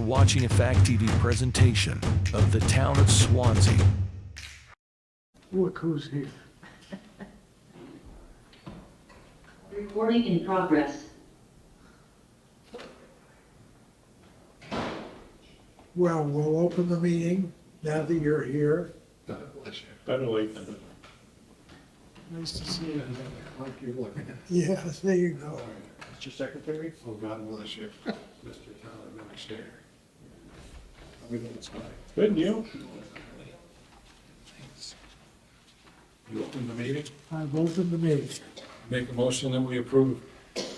watching a Fact TV presentation of the town of Swanzey. Look who's here. Recording in progress. Well, we'll open the meeting now that you're here. Better late. Nice to see you. Like you're looking at. Yeah, there you go. Mr. Secretary? Oh, God bless you. Mr. Town Administrator. Everything's fine. Good, and you? Thanks. You open the meeting? I've opened the meeting. Make a motion that we approve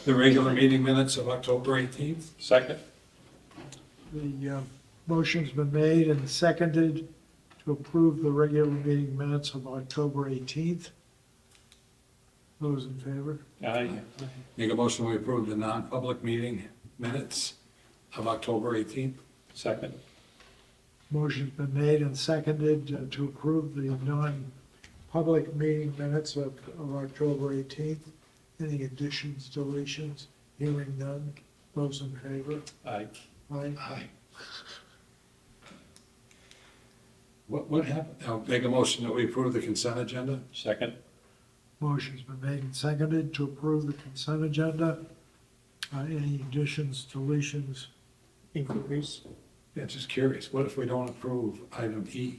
the regular meeting minutes of October 18th. Second. The motion's been made and seconded to approve the regular meeting minutes of October 18th. Those in favor? Aye. Make a motion we approve the non-public meeting minutes of October 18th. Second. Motion's been made and seconded to approve the non-public meeting minutes of October 18th. Any additions, deletions? Hearing none. Those in favor? Aye. Aye. Aye. What happened? I'll make a motion that we approve the consent agenda. Second. Motion's been made and seconded to approve the consent agenda. Any additions, deletions? Inquiries. Yeah, just curious, what if we don't approve item E?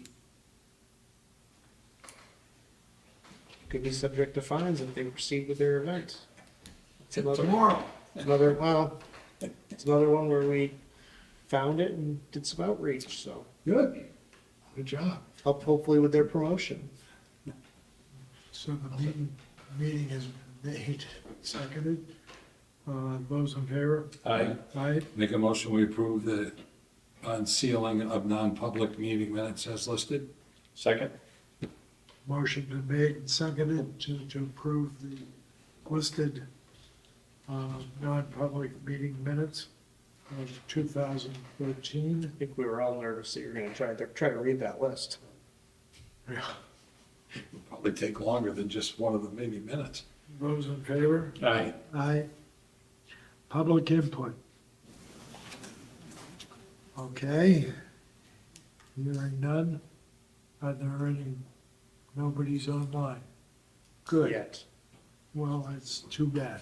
Could be subject to fines if they proceed with their event. It's another, Tomorrow. it's another one where we found it and did some outreach, so Good. Good job. help hopefully with their promotion. So the meeting has been made, seconded. Those in favor? Aye. Aye. Make a motion, we approve the unsealing of non-public meeting minutes as listed. Second. Motion been made and seconded to approve the listed non-public meeting minutes of 2013. I think we were all nervous that you were gonna try to read that list. Yeah. It'll probably take longer than just one of the maybe minutes. Those in favor? Aye. Aye. Public input. Okay. Hearing none. Are there any, nobody's online? Good. Yet. Well, that's too bad.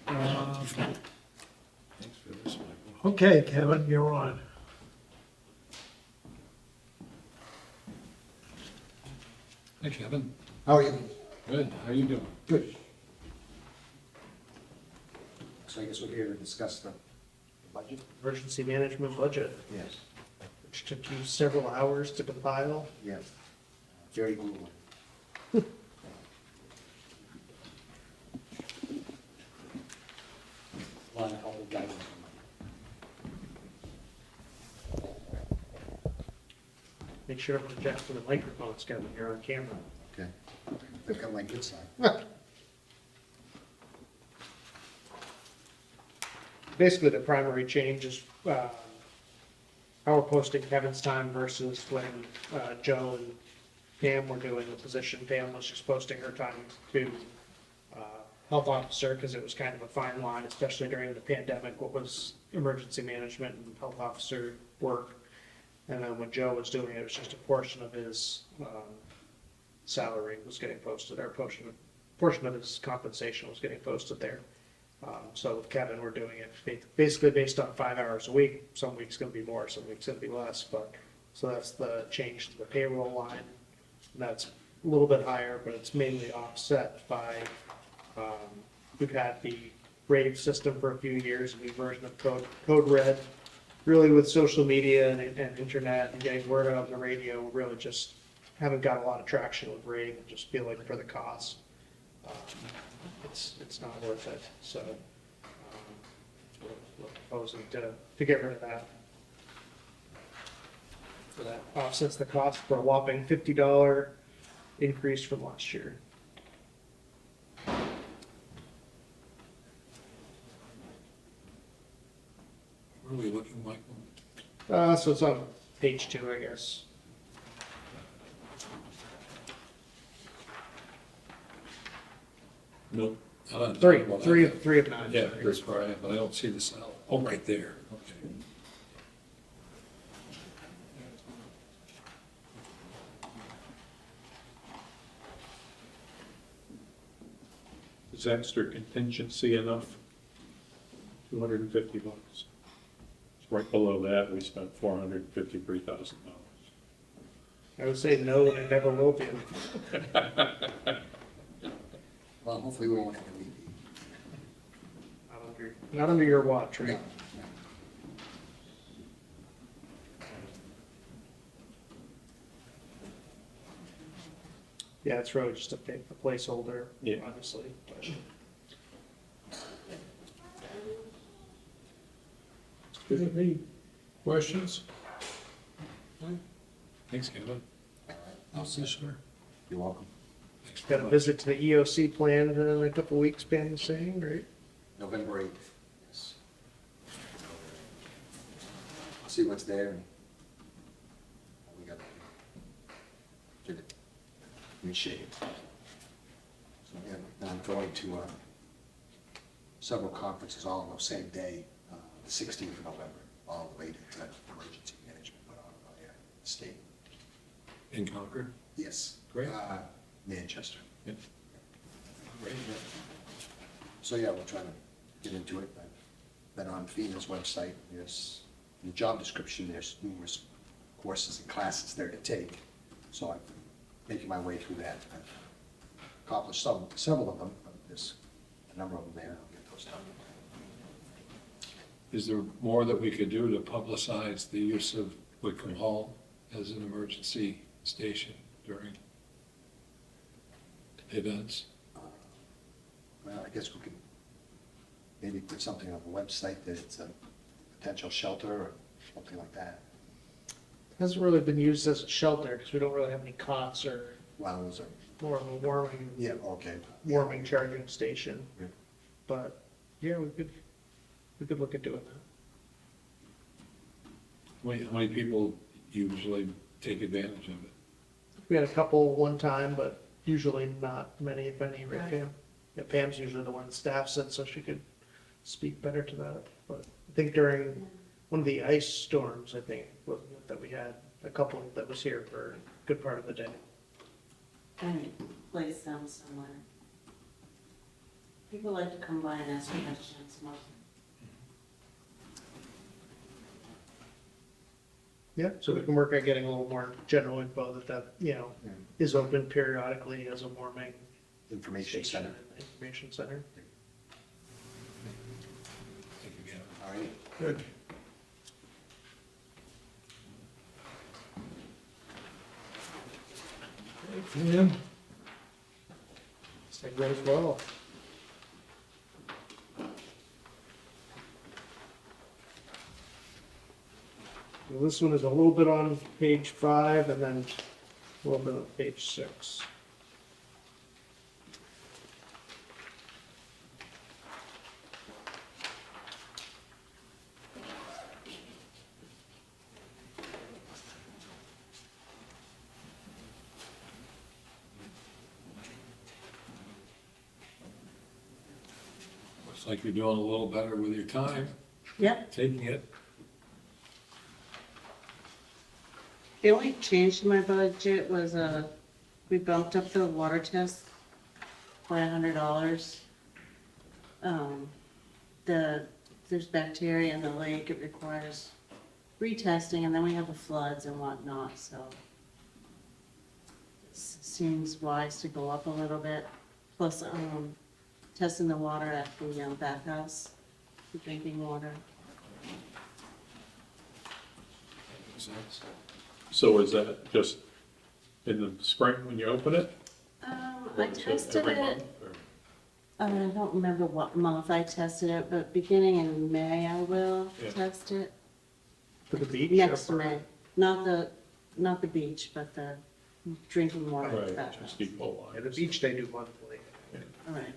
Thanks for this, Michael. Okay, Kevin, you're on. Hey, Kevin. How are you? Good. How you doing? Good. So I guess we're here to discuss the budget? Emergency management budget, Yes. which took you several hours to compile. Yeah. Very grueling. A lot of helpful guidance. Make sure to project for the microphones, Kevin, you're on camera. Okay. I've got my good side. Basically, the primary change is how we're posting Kevin's time versus when Joe and Pam were doing the position. Pam was just posting her time to health officer because it was kind of a fine line, especially during the pandemic, what was emergency management and health officer work. And then when Joe was doing it, it was just a portion of his salary was getting posted, or portion of his compensation was getting posted there. So with Kevin, we're doing it basically based on 5 hours a week. Some weeks gonna be more, some weeks gonna be less, but, so that's the change to the payroll line. And that's a little bit higher, but it's mainly offset by, we've had the Rave system for a few years, a new version of Code Red. Really with social media and internet and getting word out on the radio, really just haven't got a lot of traction with Rave and just feel like for the cost. It's not worth it, so we're proposing to get rid of that. So that offsets the cost for a whopping $50 increase from last year. Where are we looking, Michael? So it's on page 2, I guess. No. Three of 9. Yeah, sorry. that's where I am, but I don't see the cell. Oh, right there. Okay. disaster contingency enough? $250. Right below that, we spent $453,000. I would say no, and it never will be. Well, hopefully we won't have a repeat. Not under your watch, right? Yeah. Yeah, it's really just a placeholder, Yeah. honestly. But Any questions? Thanks, Kevin. All right, I'll see you, sir. You're welcome. got a visit to the EOC plan in a couple of weeks, Ben was saying, right? November 8th, yes. See what's there. And we got to get it reshaped. So, yeah, and I'm going to several conferences all on the same day, the 16th of November, all related to emergency management put on by the state. In Concord? Yes. Great. Manchester. Yeah. Great. So, yeah, we're trying to get into it. I've been on FEMA's website. There's, in the job description, there's numerous courses and classes there to take. So I'm making my way through that. I've accomplished several of them, but there's a number of them there. I'll get those done. Is there more that we could do to publicize the use of Whitcomb Hall as an emergency station during events? Well, I guess we could maybe put something on the website that it's a potential shelter or something like that. Hasn't really been used as a shelter because we don't really have any cots or Well, those are, more of a warming, yeah, okay. warming charging station. Yeah. But, yeah, we could look at doing that. How many people usually take advantage of it? We had a couple one time, but usually not many, if any, right, Pam? Yeah, Pam's usually the one that staffs it, so she could speak better to that. But I think during one of the ice storms, I think, wasn't it, that we had a couple that was here for a good part of the day. And place them somewhere. People like to come by and ask questions mostly. Yeah, so we can work at getting a little more general info that, Yeah. is open periodically as a warming Information station center. and information center. Thank you, Gavin. All right. Good. Pam? That goes well. So this one is a little bit on page 5 and then a little bit on page 6. Looks like you're doing a little better with your time, Yep. taking it. The only change to my budget was, we bumped up the water test by $100. There's bacteria in the lake, it requires retesting, and then we have the floods and whatnot, so it seems wise to go up a little bit. Plus, testing the water at the bathhouse, the drinking water. Makes sense. So is that just in the spring when you open it? I Or is tested every it. month, or- I don't remember what month I tested it, but beginning in May I will Yeah. test it. For the beach? Next or- May, not the beach, but the drinking water. Right, bathhouse. just keep full Yeah, the lines. beach they do monthly. All right.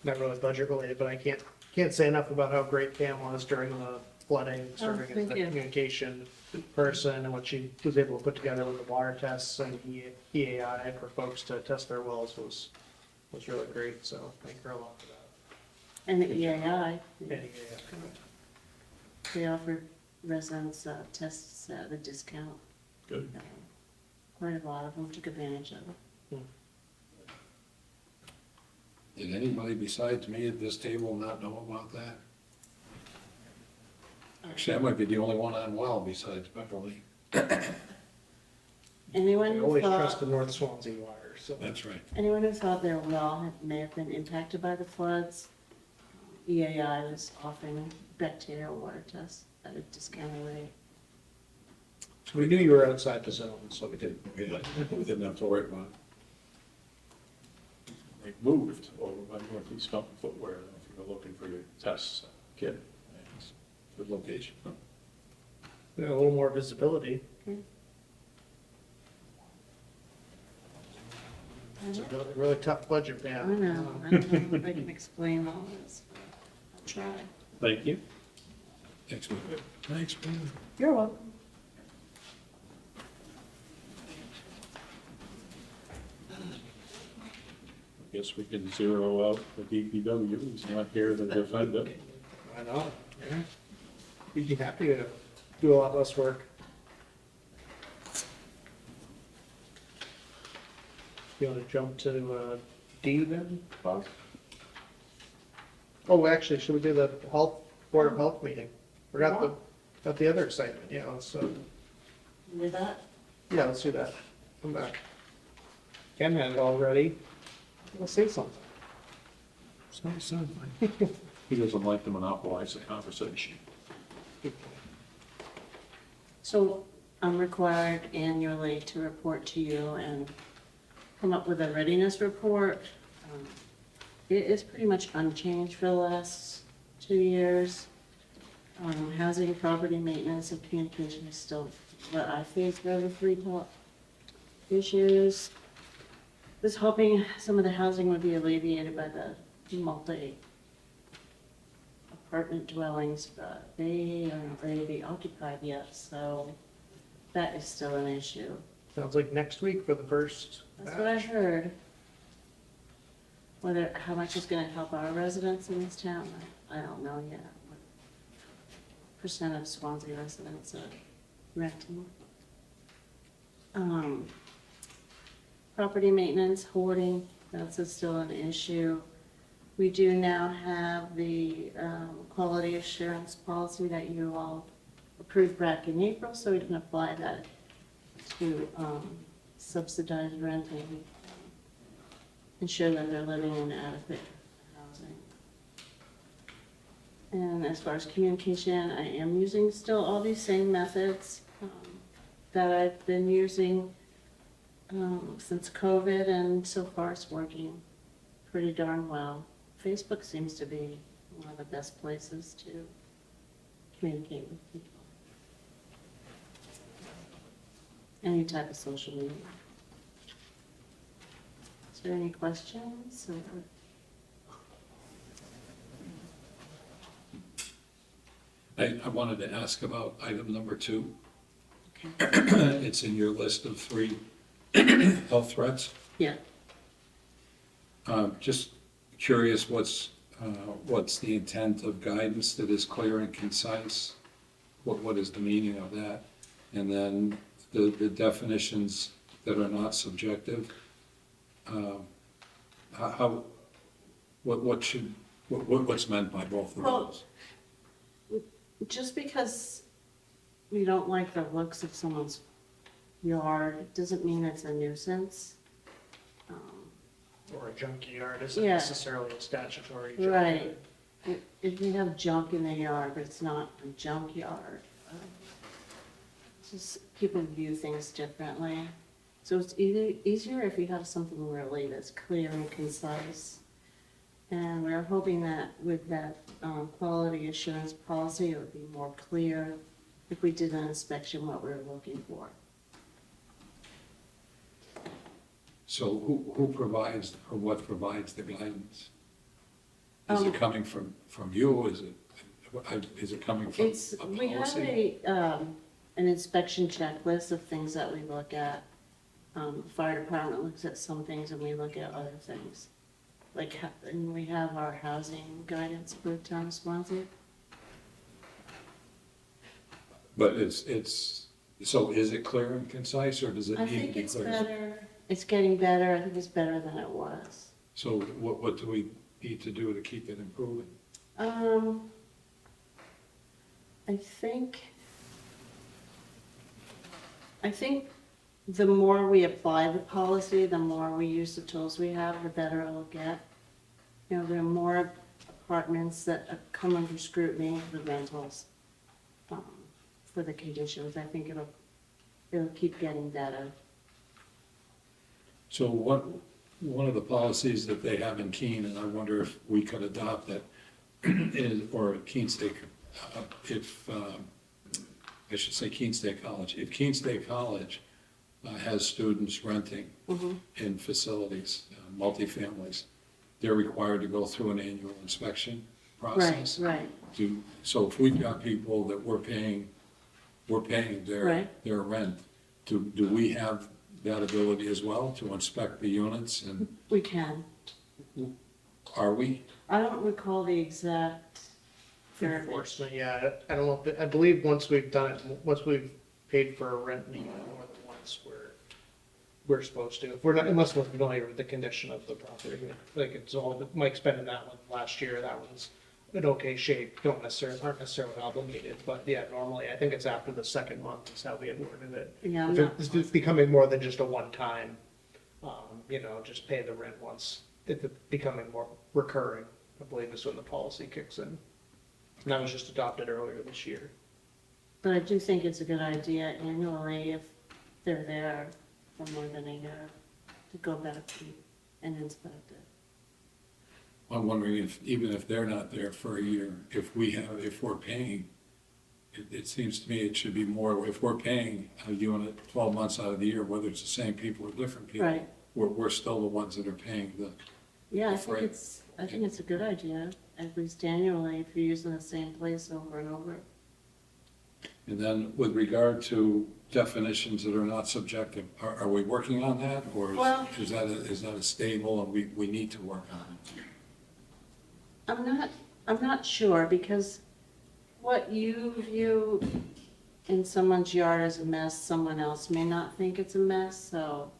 Not really budget related, but I can't say enough about how great Pam was during the flooding, serving as thank the you. communication person, and what she was able to put together with the water tests and EAI for folks to test their wells was was really great, so thank her a lot for that. And the EAI, Yeah. they offer residents tests at a discount. Good. Quite a lot of them took advantage of it. Did anybody besides me at this table not know about that? Actually, I might be the only one on well besides Beverly. Anyone I who always trust thought, the North Swansea water, so. That's right. anyone who thought their well may have been impacted by the floods, EAI was offering bacterial water tests at a discounted rate. So we knew you were outside the zone, so we did. We didn't have to worry about it. They moved over by Northeast Mountain Footwear, if you were looking for your tests kit. It's a good location. Yeah, a little more visibility. It's a really, really tough budget, I man. know, I don't know if I can explain all this, but I'll try. Thank you. Thanks, man. Thanks, man. You're welcome. I guess we can zero out the DPW, he's not here to defend it. I know, yeah. You'd be happy to do a lot less work. You wanna jump to, D then, Bob? Oh, actually, should we do the health, Board of Health meeting? Got the other excitement, yeah, let's, With that, yeah, let's do that. Come back. Ken had it all ready. Let's say something. He doesn't like to monopolize the conversation. so I'm required annually to report to you and come up with a readiness report. It is pretty much unchanged for the last 2 years. Housing, property maintenance, and communication is still what I think are the three top issues. Was hoping some of the housing would be alleviated by the multi-apartment dwellings, but they are not ready to be occupied yet, so that is still an issue. Sounds like next week for the first. That's what I heard. Whether, how much is gonna help our residents in this town, I don't know yet. What percent of Swansea residents are renting? Property maintenance, hoarding, that's still an issue. We do now have the quality assurance policy that you all approved back in April, so we can apply that to subsidized renting, ensure that they're living in adequate housing. And as far as communication, I am using still all these same methods that I've been using since COVID, and so far it's working pretty darn well. Facebook seems to be one of the best places to communicate with people. Any type of social media. Is there any questions? I wanted to ask about item number 2. Okay. It's in your list of 3 health threats. Yeah. Just curious, what's the intent of guidance that is clear and concise? What is the meaning of that? And then the definitions that are not subjective. What's meant by both of Well, those? Just because we don't like the looks of someone's yard doesn't mean it's a nuisance. Or a junkyard isn't Yeah. necessarily a statutory junkyard. Right. If you have junk in the yard, but it's not a junkyard. It's just people view things differently. So it's easier if you have something really that's clear and concise. And we're hoping that with that quality assurance policy, it would be more clear if we did an inspection what we were looking for. So who provides, or what provides the guidance? Is it coming from you? Is it coming from It's, a we have policy? an inspection checklist of things that we look at. The fire department looks at some things and we look at other things. like, and we have our housing guidance for the town of Swanzey. But so is it clear and concise, or does it I need to think be it's clear? better, it's getting better, I think it's better than it was. So what do we need to do to keep it improving? I think the more we apply the policy, the more we use the tools we have, the better it'll get. You know, there are more apartments that come under scrutiny, the rentals, for the conditions. I think it'll keep getting better. So one of the policies that they have in Keene, and I wonder if we could adopt it, is, or Keene State, I should say Keene State College. If Keene State College has students renting in facilities, multifamilies, they're required to go through an annual inspection process. Right. So if we've got people that we're paying their Right. rent, do we have that ability as well to inspect the units, and We can. are we? I don't recall the exact verbiage. Enforcement, yeah, I don't know, I believe once we've done it, once we've paid for a rent more than once, we're supposed to, if we're not, unless we're familiar with the condition of the property. Like, it's all, Mike's been in that one last year, that one's in okay shape, aren't necessarily obligated, but yeah, normally, I think it's after the second month is how we had worded it. Yeah, I'm If not- it's becoming more than just a one-time, just pay the rent once, if it's becoming more recurring, I believe is when the policy kicks in. And that was just adopted earlier this year. But I do think it's a good idea annually, if they're there for more than a year, to go back and inspect it. I'm wondering if, even if they're not there for a year, if we're paying, it seems to me it should be more, if we're paying a unit 12 months out of the year, whether it's the same people or different people, Right. we're still the ones that are paying the, Yeah, Right. I think it's a good idea, at least annually, if you're using the same place over and over. and then with regard to definitions that are not subjective, are we working on that? Or Well- is that a stable and we need to work on it? I'm not sure, because what you view in someone's yard as a mess, someone else may not think it's a mess, so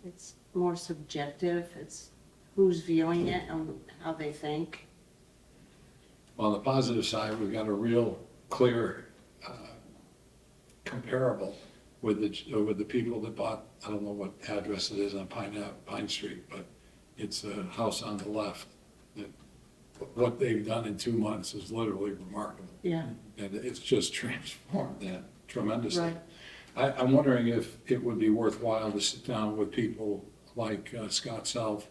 it's more subjective, it's who's viewing it and how they think. On the positive side, we've got a real clear comparable with the people that bought, I don't know what address it is on Pine Street, but it's a house on the left. That what they've done in 2 months is literally remarkable. Yeah, And it's just transformed that tremendously. right, I'm wondering if it would be worthwhile to sit down with people like Scott Self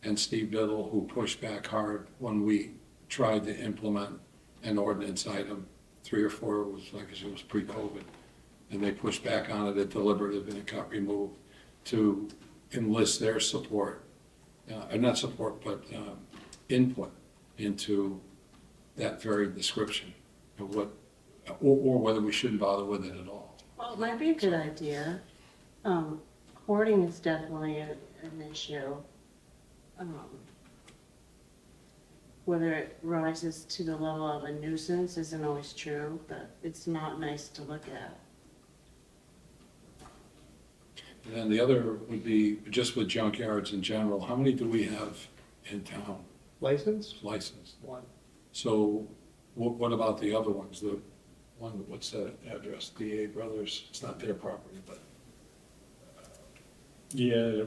and Steve Biddle, who pushed back hard when we tried to implement an ordinance item. 3 or 4, it was pre-COVID, and they pushed back on it at deliberative and it got removed, to enlist their support, not support, but input into that very description of what, or whether we shouldn't bother with it at all. well, it might be a good idea. Hoarding is definitely an issue. Whether it rises to the level of a nuisance isn't always true, but it's not nice to look at. And then the other would be, just with junkyards in general, how many do we have in town License? licensed? One. So what about the other ones? The one, what's that address? DA Brothers, it's not their property, but Yeah,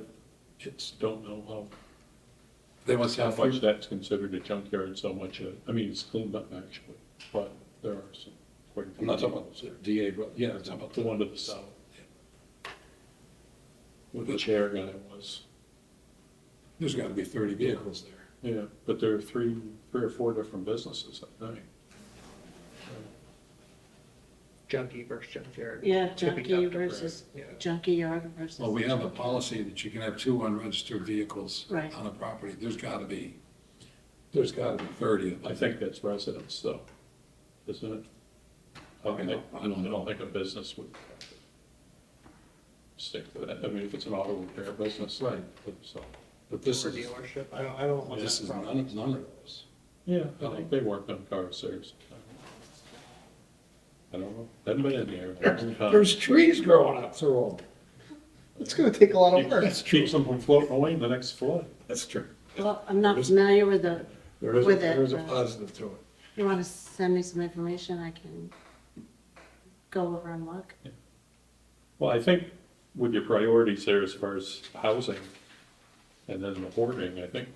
it's, don't know how, they must how have. much that's considered a junkyard, so much, I mean, it's cleaned up actually, but there are some quite a few. I'm not talking about DA Brothers, yeah, I'm talking about The one to the south. Where the chair guy was. There's got to be 30 vehicles there. Yeah, but there are three or four different businesses, I think. Junkie versus junkyard. Yeah, Tippy junkie top to versus bread, yeah. junkie yard versus. Well, we have a policy that you can have 2 unregistered vehicles Right. on a property. There's got to be 30 of them. I think that's residents though, isn't it? I don't think a business would have to stick to that. I mean, if it's an auto repair business. Right. So, But this for is, dealership. I don't know what this that is problem is. none of those. Yeah, I think they worked on cars there. I don't know, hadn't been in there. a long time. There's trees growing up through them. It's gonna take a lot of work. Keeps them from floating away in the next flood. That's true. Well, I'm not familiar with the, There is, With there is a it, positive to it. you want to send me some information, I can go over and look. Well, I think with your priorities there as far as housing and then the hoarding, I think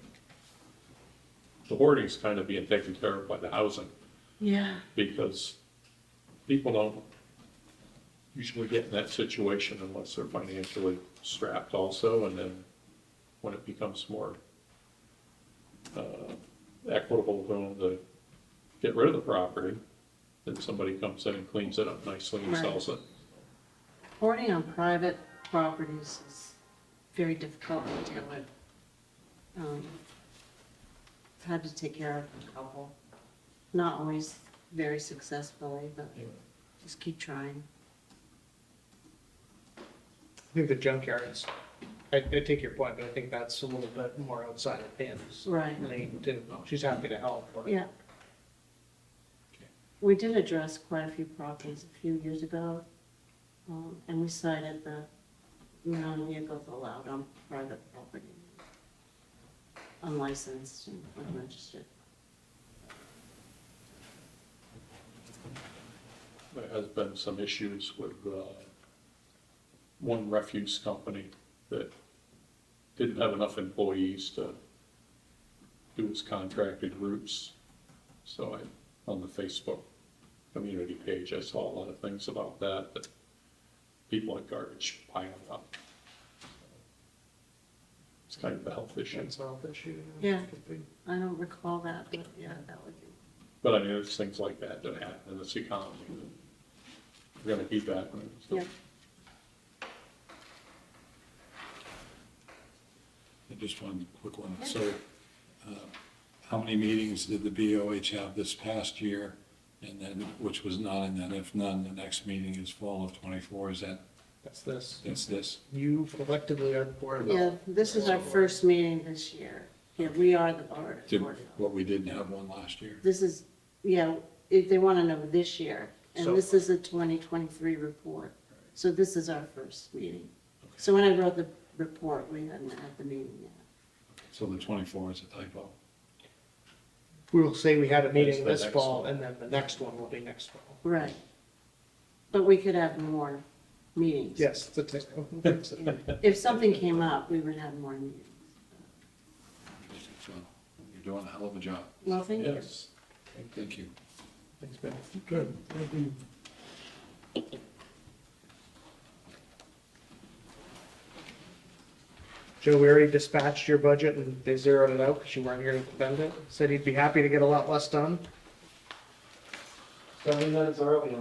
the hoarding's kind of being taken care of by the housing Yeah. because people don't usually get in that situation unless they're financially strapped also, and then when it becomes more equitable to them to get rid of the property, then somebody comes in and cleans it up nicely and Right. sells it. Hoarding on private properties is very difficult to deal with. I've had to take care of a couple, not always very successfully, but just keep trying. I think the junkyards, I take your point, but I think that's a little bit more outside of Pam's Right. lane too. She's happy to help. but- Yeah. We did address quite a few properties a few years ago, and we cited the amount of vehicles allowed on private property, unlicensed and unregistered. There has been some issues with one refuse company that didn't have enough employees to do its contracted routes. So on the Facebook community page, I saw a lot of things about that people had garbage piling up. It's kind of a health issue. It's a health issue. Yeah. I don't recall that, but yeah, that would be. But I mean, there's things like that that happen in this economy. We're gonna keep happening. So. Yeah. Just one quick one. So, how many meetings did the BOH have this past year? And then, which was none, and then if none, the next meeting is fall of '24, is That's this. that's this? You collectively are the board of Yeah, health. this is our first meeting this year. Yeah, we are the board. Did, Board of Health. what we didn't have one last year? This is, yeah, if they want to know this year, and So- this is a 2023 report. So this is our first meeting. So when I wrote the report, we hadn't had the meeting yet. So the 24 is a typo. We will say we had a That's meeting the this next fall, one. and then the next one will be next fall. Right. But we could have more meetings. Yes, it's a, If something came up, we would have more meetings. So you're doing a hell of a job. Well, thank you. Yes. Thank you. Thanks, Ben. Good, thank you. Joe, we already dispatched your budget and they zeroed it out because you weren't here to defend it. Said he'd be happy to get a lot less done. 7 minutes early.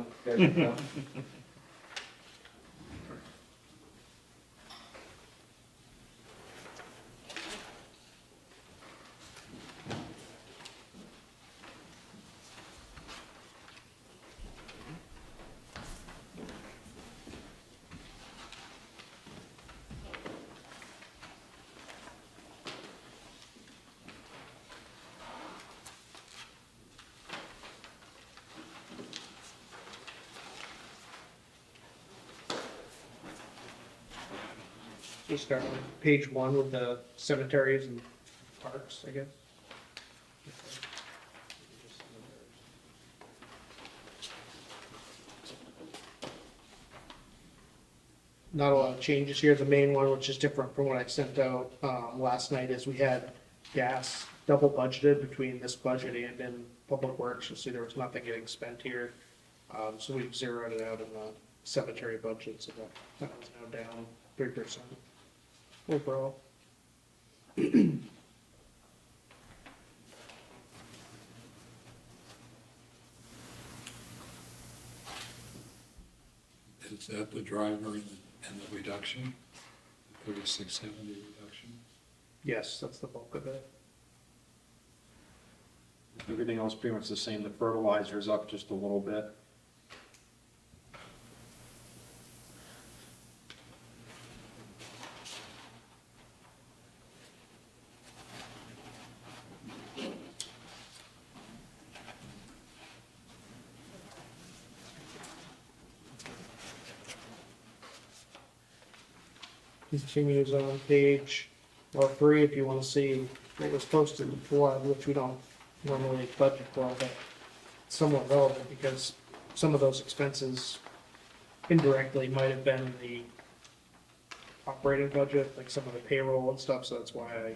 We start on page 1 with the cemeteries and parks, I guess. Not a lot of changes here. The main one, which is different from what I sent out last night, is we had gas double budgeted between this budget and in Public Works. You'll see there was nothing getting spent here. So we've zeroed it out in the cemetery budget, so that was now down 3% overall. Is that the driver and the reduction? The 3670 reduction? Yes, that's the bulk of it. Everything else pretty much the same. The fertilizer's up just a little bit. continues on page, well, 3, if you want to see what was posted before, which we don't normally budget for, but it's somewhat relevant because some of those expenses indirectly might have been in the operating budget, like some of the payroll and stuff, so that's why I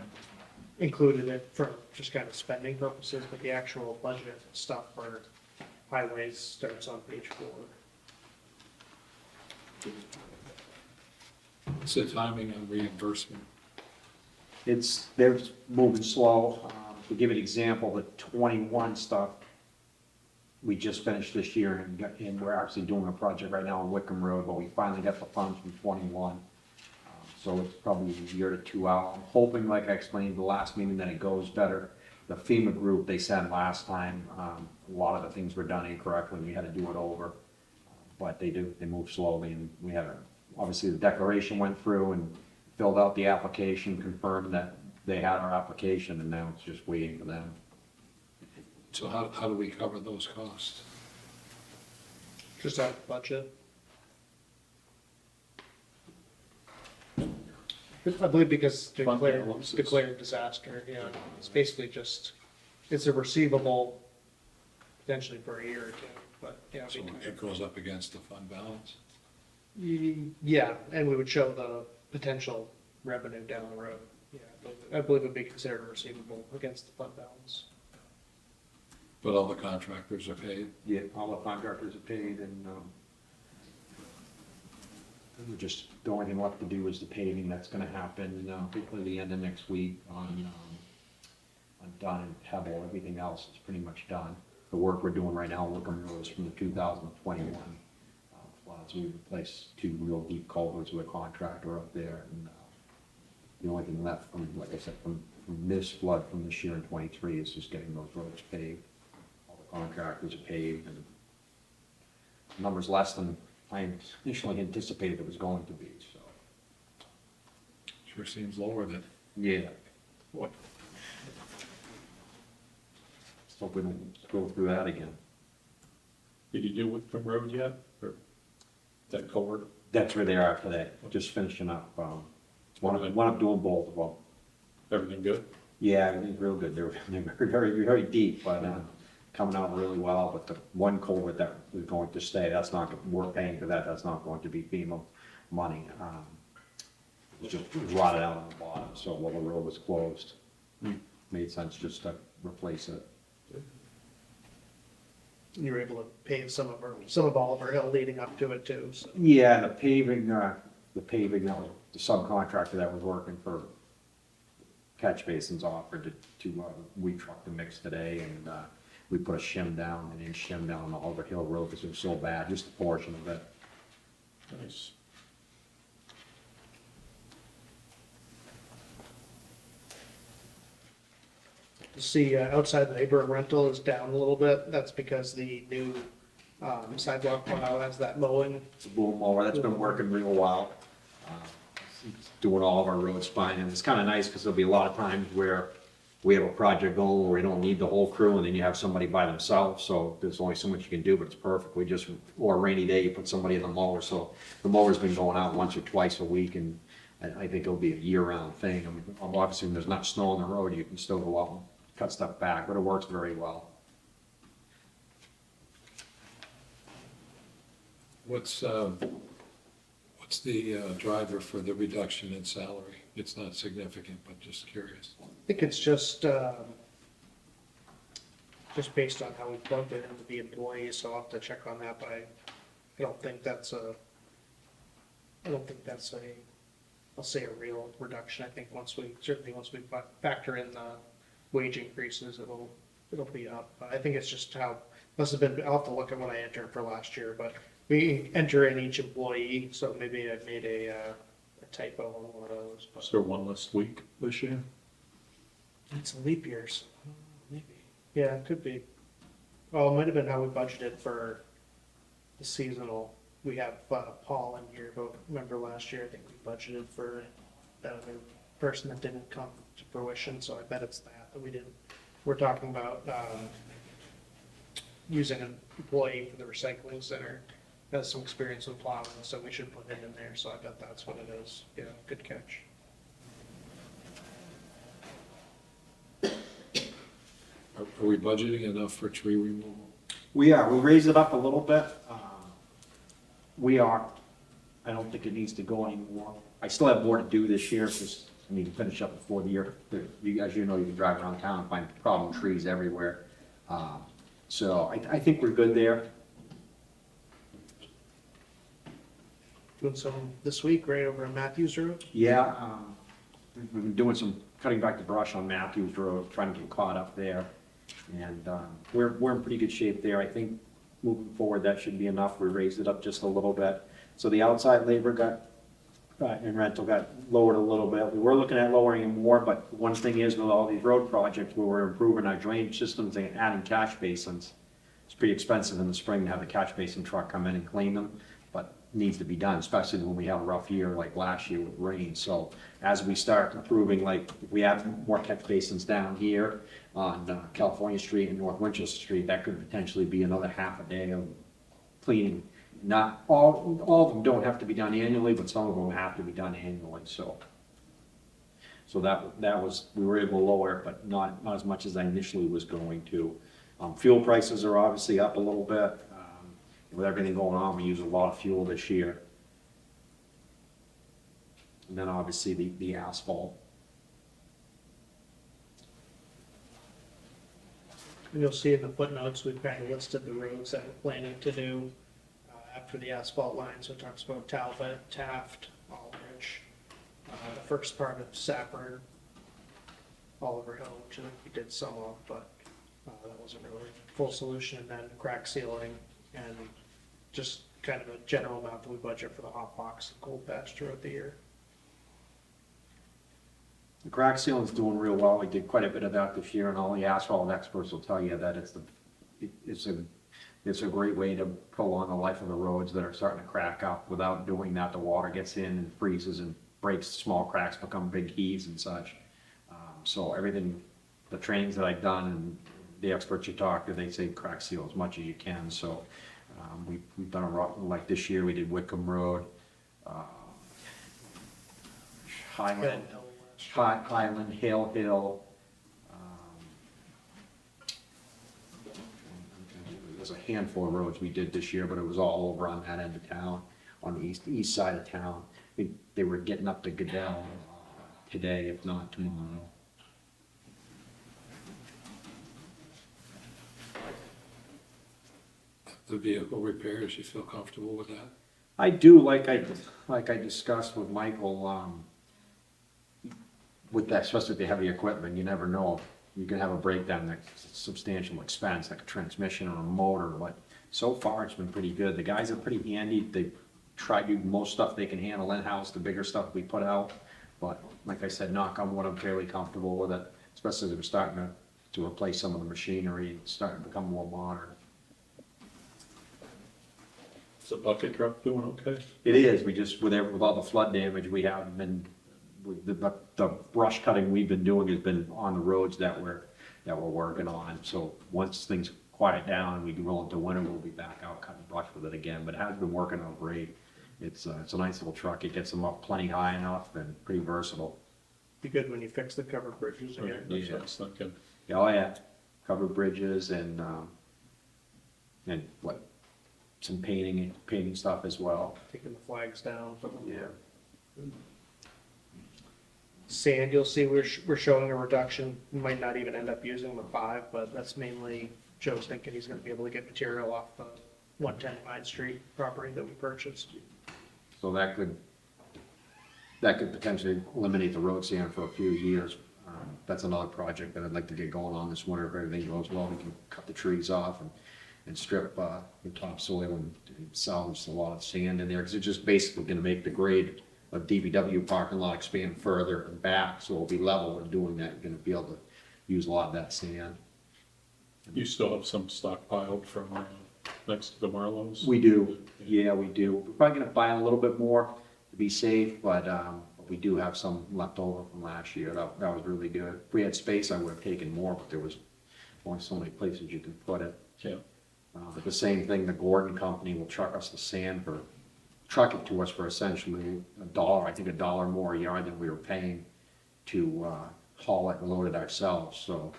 included it for just kind of spending purposes, but the actual budget stuff for highways starts on page 4. What's the timing on reimbursement? They're moving slow. To give an example, the 21 stuff, we just finished this year and we're actually doing a project right now on Wickham Road, but we finally got the funds from 21. So it's probably a year to 2 out. I'm hoping, like I explained the last meeting, that it goes better. The FEMA group they sent last time, a lot of the things were done incorrectly. We had to do it over. But they move slowly, and we had obviously the declaration went through and filled out the application, confirmed that they had our application, and now it's just waiting for them. So how do we cover those costs? Just out of budget. I believe because Fund balances. declared disaster, it's basically just, it's a receivable potentially for a year or two, but, So it goes up against the fund balance? yeah, and we would show the potential revenue down the road. Yeah, I believe it'd be considered a receivable against the fund balance. But all the contractors are paid? Yeah, all the contractors are paid, and we're just, the only thing left to do is the paving. That's gonna happen, hopefully the end of next week on Dunn and Pebble. Everything else is pretty much done. The work we're doing right now, Wickham Road, is from the 2021 floods. We replaced 2 real deep culverts with a contractor up there, and the only thing left from, like I said, from this flood from this year in 23 is just getting those roads paved. All the contractors are paved, and the number's less than I initially anticipated it was going to be, so. Sure seems lower than. Yeah. What? Let's hope we don't go through that again. Did you do Wickham Road yet, or that culvert? That's where they are today, just finishing up, one up doing both of them. Everything good? Yeah, everything's real good. They're very, very deep, but coming out really well. But the one culvert that is going to stay, that's not, we're paying for that. That's not going to be FEMA money. It's just rotted out on the bottom. So while the road was closed, made sense just to replace it. You were able to pave some of Oliver Hill leading up to it too, so. Yeah, and the paving, that was the subcontractor that was working for Catch Basins offered to we trucked the mix today, and we put a shim down, an inch shim down on the Oliver Hill Road because it was so bad, just a portion of it. Nice. See, outside the neighborhood rental is down a little bit. That's because the new sidewalk plow has that mowing. It's a boom mower, that's been working real well. It's doing all of our roads fine, and it's kind of nice because there'll be a lot of times where we have a project going where we don't need the whole crew, and then you have somebody by themselves, so there's only so much you can do, but it's perfect. We just, or a rainy day, you put somebody in the mower, so the mower's been going out once or twice a week, and I think it'll be a year-round thing. I mean, obviously, when there's not snow on the road, you can still go out and cut stuff back, but it works very well. What's the driver for the reduction in salary? It's not significant, but just curious. I think it's just based on how we plugged it into the employees, so I'll have to check on that, but I don't think that's a, I'll say a real reduction. I think once we factor in the wage increases, it'll be up. I think it's just how, must have been, I'll have to look at what I entered for last year, but we enter in each employee, so maybe I made a typo on one of those. but- Is there one less week this year? It's a leap year, so maybe. Yeah, it could be. Oh, it might have been how we budgeted for the seasonal. We have Paul in here, but remember last year, I think we budgeted for that other person that didn't come to fruition, so I bet it's that we didn't. We're talking about using an employee for the recycling center has some experience with plowing, so we should put him in there, so I bet that's what it is. Yeah, good catch. Are we budgeting enough for tree removal? We raised it up a little bit. We are, I don't think it needs to go anymore. I still have more to do this year, because I need to finish up before the year. As you know, you can drive around town and find problem trees everywhere. So I think we're good there. Doing some this week, right over on Matthews Road. Yeah, we've been doing some cutting back the brush on Matthews Road, trying to get caught up there. And we're in pretty good shape there. I think moving forward, that should be enough. We raised it up just a little bit. So the outside labor and rental got lowered a little bit. We were looking at lowering it more, but one thing is with all these road projects, where we're improving our drainage systems and adding catch basins, it's pretty expensive in the spring to have a catch basin truck come in and clean them, but needs to be done, especially when we have a rough year like last year with rain. So as we start improving, like if we add more catch basins down here on California Street and North Winchester Street, that could potentially be another half a day of cleaning. Not all of them don't have to be done annually, but some of them have to be done annually, so that was, we were able to lower it, but not as much as I initially was going to. Fuel prices are obviously up a little bit. With everything going on, we use a lot of fuel this year. And then obviously the asphalt. And you'll see in the footnotes, we've kind of listed the roads that we're planning to do after the asphalt line. So it talks about Talbot, Taft, Aldrich, the first part of Saffron, Oliver Hill, which I think we did some of, but that wasn't really a full solution. And then crack sealing and just kind of a general amount that we budget for the hot box and cold patch throughout the year. The crack sealing is doing real well. We did quite a bit of that this year, and all the asphalt experts will tell you that it's a great way to prolong the life of the roads that are starting to crack up. Without doing that, the water gets in and freezes and breaks, small cracks become big heaves and such. So everything, the trainings that I've done and the experts you talk to, they say crack seal as much as you can. So we've done a lot, like this year we did Wickham Road, Highland, Hale Hill. There's a handful of roads we did this year, but it was all over on that end of town, on the east side of town. They were getting up to Goodell today, if not tomorrow. The vehicle repairs, you feel comfortable with that? I do, like I discussed with Michael, with that, especially with the heavy equipment, you never know. You can have a breakdown that's a substantial expense, like a transmission or a motor, but so far it's been pretty good. The guys are pretty handy. They try to do most stuff they can handle in-house, the bigger stuff we put out. But like I said, knock on wood, I'm fairly comfortable with it, especially as we're starting to replace some of the machinery and starting to become more modern. Is the bucket truck doing okay? It is, we just, with all the flood damage we have been, the brush cutting we've been doing has been on the roads that we're working on. So once things quiet down, we roll into winter, we'll be back out cutting brush with it again, but it has been working out great. It's a nice little truck, it gets them up plenty high enough and pretty versatile. Be good when you fix the covered bridges again. Right, that's what I was thinking. Oh yeah, covered bridges and what, some painting stuff as well. Taking the flags down. Yeah. Sand, you'll see we're showing a reduction. We might not even end up using the 5, but that's mainly Joe's thinking he's going to be able to get material off the 110 Vine Street property that we purchased. So that could potentially eliminate the road sand for a few years. That's another project that I'd like to get going on this winter. If everything goes well, we can cut the trees off and strip the topsoil and salvage a lot of sand in there, because it's just basically going to make the grade of DPW parking lot expand further and back, so it'll be level. And doing that, you're going to be able to use a lot of that sand. You still have some stockpiled from next to the Marlows? We do, yeah, we do. We're probably going to buy a little bit more to be safe, but we do have some left over from last year. That was really good. If we had space, I would have taken more, but there was only so many places you could put it. Yeah. But the same thing, the Gordon Company will truck us the sand truck it to us for essentially $1, I think $1 more a yard than we were paying to haul it and load it ourselves, so,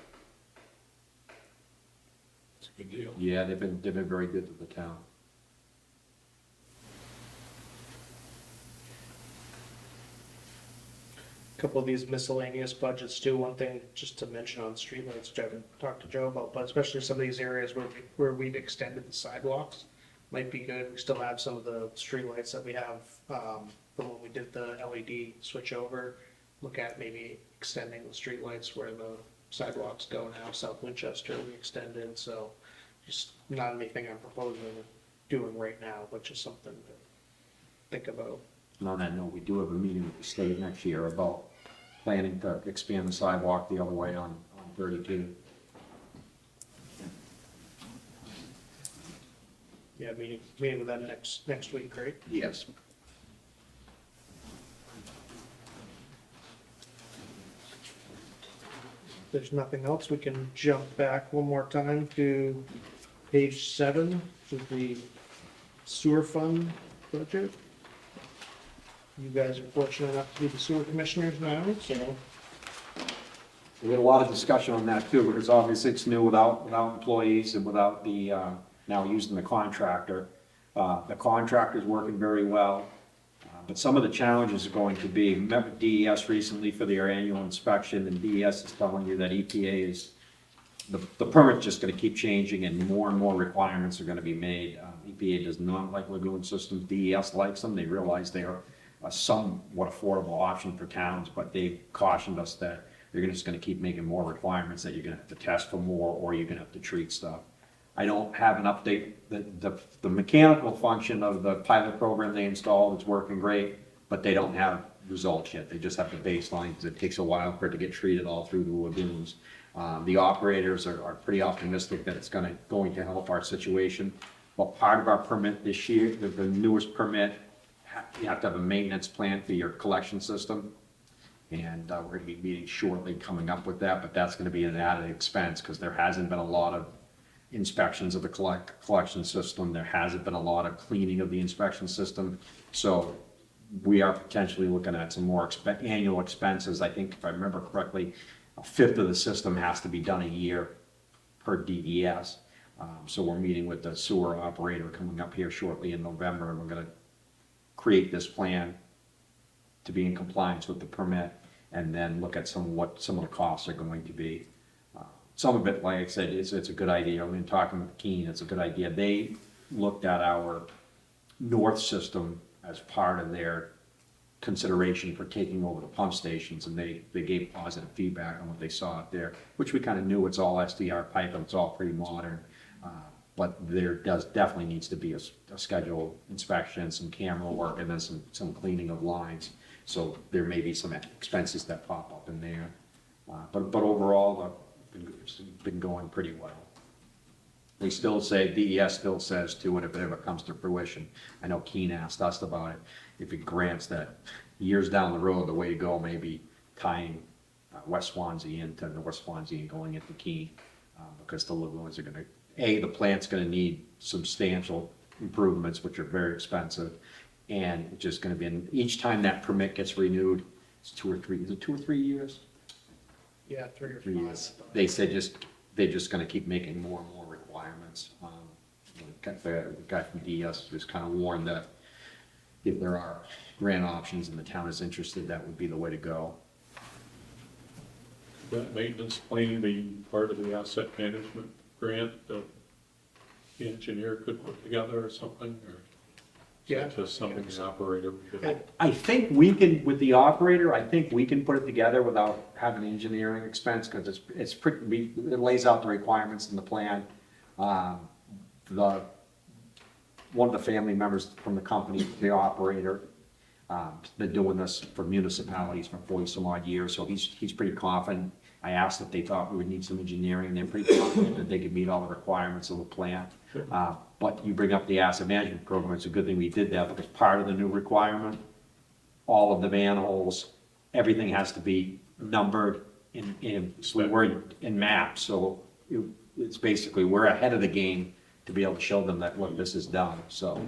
It's a good deal. yeah, they've been very good to the town. Couple of these miscellaneous budgets too. One thing just to mention on streetlights, which I haven't talked to Joe about, but especially some of these areas where we've extended the sidewalks, might be good. We still have some of the streetlights that we have, from when we did the LED switch over. Look at maybe extending the streetlights where the sidewalks go now. South Winchester we extended, so just not anything I'm proposing doing right now, but just something to think about. And on that note, we do have a meeting with the state next year about planning to expand the sidewalk the other way on 32. Yeah, meeting with them next week, right? Yes. If there's nothing else, we can jump back one more time to page 7, which is the sewer fund budget. You guys are fortunate enough to be the sewer commissioners now, so We had a lot of discussion on that too, because obviously it's new without employees and without the, now using the contractor. The contractor's working very well, but some of the challenges are going to be, met with DES recently for their annual inspection, and DES is telling you that EPA is, the permit's just gonna keep changing and more requirements are gonna be made. EPA does not like lagoon systems, DES likes them, they realize they are a somewhat affordable option for towns, but they cautioned us that you're just gonna keep making more requirements, that you're gonna have to test for more, or you're gonna have to treat stuff. I don't have an update, the mechanical function of the pilot program they installed is working great, but they don't have results yet, they just have the baseline, because it takes a while for it to get treated all through the lagoons. The operators are pretty optimistic that it's going to help our situation, but part of our permit this year, the newest permit, you have to have a maintenance plan for your collection system. And we're gonna be meeting shortly coming up with that, but that's gonna be an added expense, because there hasn't been a lot of inspections of the collection system. There hasn't been a lot of cleaning of the inspection system. So we are potentially looking at some more annual expenses. I think if I remember correctly, 1/5 of the system has to be done a year per DES. So we're meeting with the sewer operator coming up here shortly in November, and we're gonna create this plan to be in compliance with the permit, and then look at what some of the costs are going to be. Some of it, like I said, it's a good idea. I've been talking with Keene, it's a good idea. They looked at our north system as part of their consideration for taking over the pump stations, and they gave positive feedback on what they saw out there, which we kind of knew. It's all SDR pipe, and it's all pretty modern. But there definitely needs to be a scheduled inspection, some camera work, and then some cleaning of lines. So there may be some expenses that pop up in there. But overall, it's been going pretty well. We still say, DES still says too, and if it ever comes to fruition, I know Keene asked us about it, if it grants that years down the road, the way to go may be tying West Swanzey into North Swanzey and going into Keene, because the lagoons are gonna, the plant's gonna need substantial improvements, which are very expensive, and it's just gonna be, each time that permit gets renewed, it's 2 or 3, is it 2 or 3 years? Yeah, 3 or 3 5. years. They said they're just gonna keep making more and more requirements. The guy from DES was kind of warned that if there are grant options and the town is interested, that would be the way to go. That maintenance plan being part of the asset management grant that the engineer could put together or something, or? Yeah. Is that just something the operator would do? I think we can, with the operator, I think we can put it together without having engineering expense, because it's pretty, it lays out the requirements in the plan. One of the family members from the company, the operator, been doing this for municipalities for 40 some odd years, so he's pretty confident. I asked if they thought we would need some engineering, they're pretty confident that they could meet all the requirements of the plan. But you bring up the asset management program, it's a good thing we did that, because part of the new requirement, all of the manholes, everything has to be numbered in maps, so it's basically, we're ahead of the game to be able to show them that, look, this is done, so.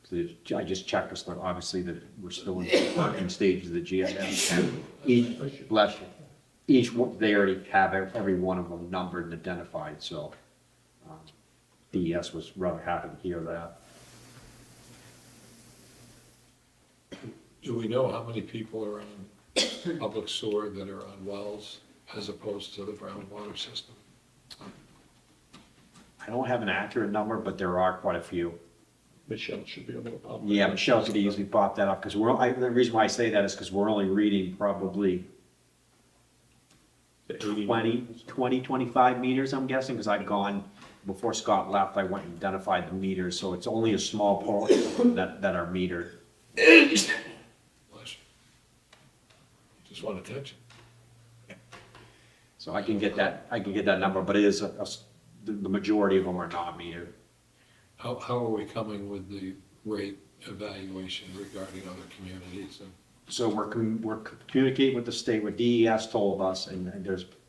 So I just checked us, obviously, that we're still in the working stages of the GIS. Each, bless you, each, they already have every one of them numbered and identified, so DES was rather happy to hear that. Do we know how many people are on public sewer that are on wells as opposed to the groundwater system? I don't have an accurate number, but there are quite a few. Michelle should be able to pop that. Yeah, Michelle could easily pop that up, because the reason why I say that is because we're only reading probably The 80 25 meters, I'm guessing, because I've gone, before Scott left, I went and identified the meters, so it's only a small portion that are metered. Bless you. Just want attention. So I can get that number, but it is, the majority of them are not metered. How are we coming with the rate evaluation regarding other communities? And So we're communicating with the state, what DES told us, and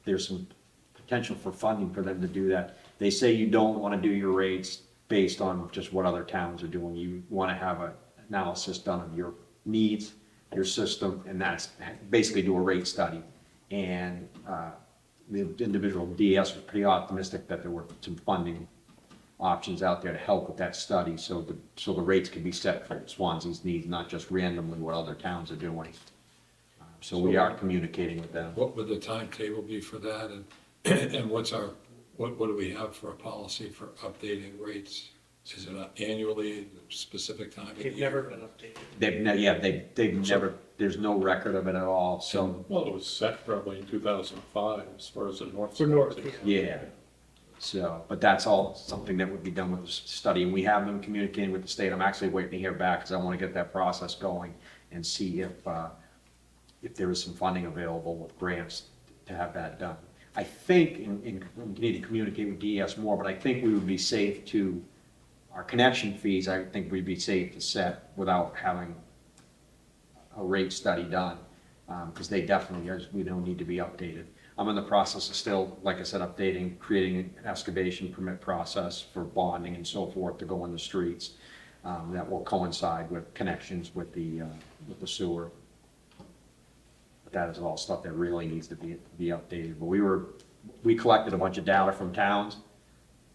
there's some potential for funding for them to do that. They say you don't want to do your rates based on just what other towns are doing. You want to have an analysis done of your needs, your system, and that's basically do a rate study. And the individual DES was pretty optimistic that there were some funding options out there to help with that study, so the rates can be set for Swansea's needs, not just randomly what other towns are doing. So we are communicating with them. what would the timetable be for that? And what do we have for a policy for updating rates? Is it annually, specific time of the They've year? never been updated. They've never, there's no record of it at all, so, Well, it was set probably in 2005 as far as the north. For north, side. yeah. So, but that's all something that would be done with the study, and we have been communicating with the state. I'm actually waiting to hear back, because I want to get that process going and see if there is some funding available with grants to have that done. I think, we need to communicate with DES more, but I think we would be safe to, our connection fees, I think we'd be safe to set without having a rate study done, because they definitely, we don't need to be updated. I'm in the process of still, like I said, creating an excavation permit process for bonding and so forth to go in the streets, that will coincide with connections with the sewer. But that is all stuff that really needs to be updated. But we collected a bunch of data from towns,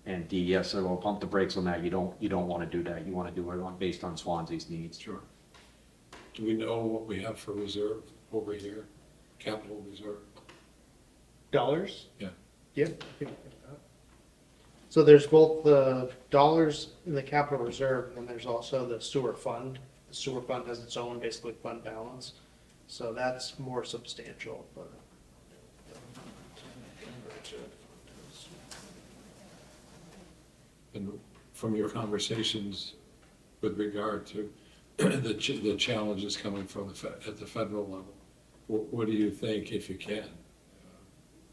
and DES said, well, pump the brakes on that. You don't want to do that. You want to do it based on Swansea's needs. Sure. Do we know what we have for reserve over here, capital reserve? Dollars? Yeah. Yeah. I can look at that. So there's both the dollars in the capital reserve, and then there's also the sewer fund. The sewer fund has its own basically fund balance, so that's more substantial, but. And from your conversations with regard to the challenges coming from at the federal level, what do you think, if you can,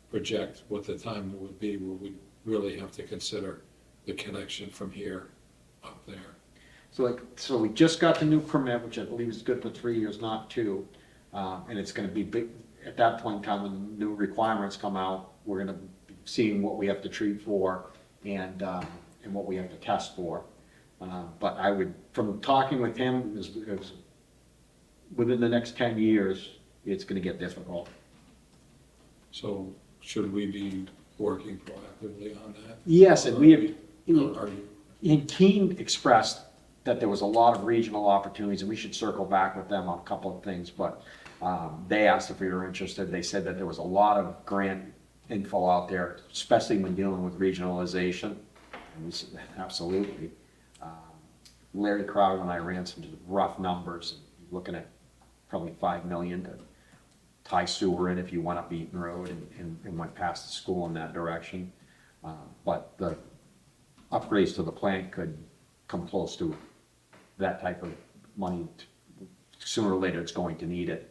project what the time would be where we really have to consider the connection from here up there? So we just got the new permit, which I believe is good for 3 years, not 2. And it's gonna be big, at that point in time, when the new requirements come out, we're gonna be seeing what we have to treat for and what we have to test for. But I would, from talking with him, is within the next 10 years, it's gonna get difficult. So should we be working proactively on that? Yes, and we have, Or are you? and Keene expressed that there was a lot of regional opportunities, and we should circle back with them on a couple of things, but they asked if we were interested. They said that there was a lot of grant info out there, especially when dealing with regionalization. And we said, absolutely. Larry Crowder and I ran some rough numbers, looking at probably $5 million to tie sewer in if you went up Eaton Road and went past the school in that direction. But the upgrades to the plant could come close to that type of money. Sooner or later, it's going to need it.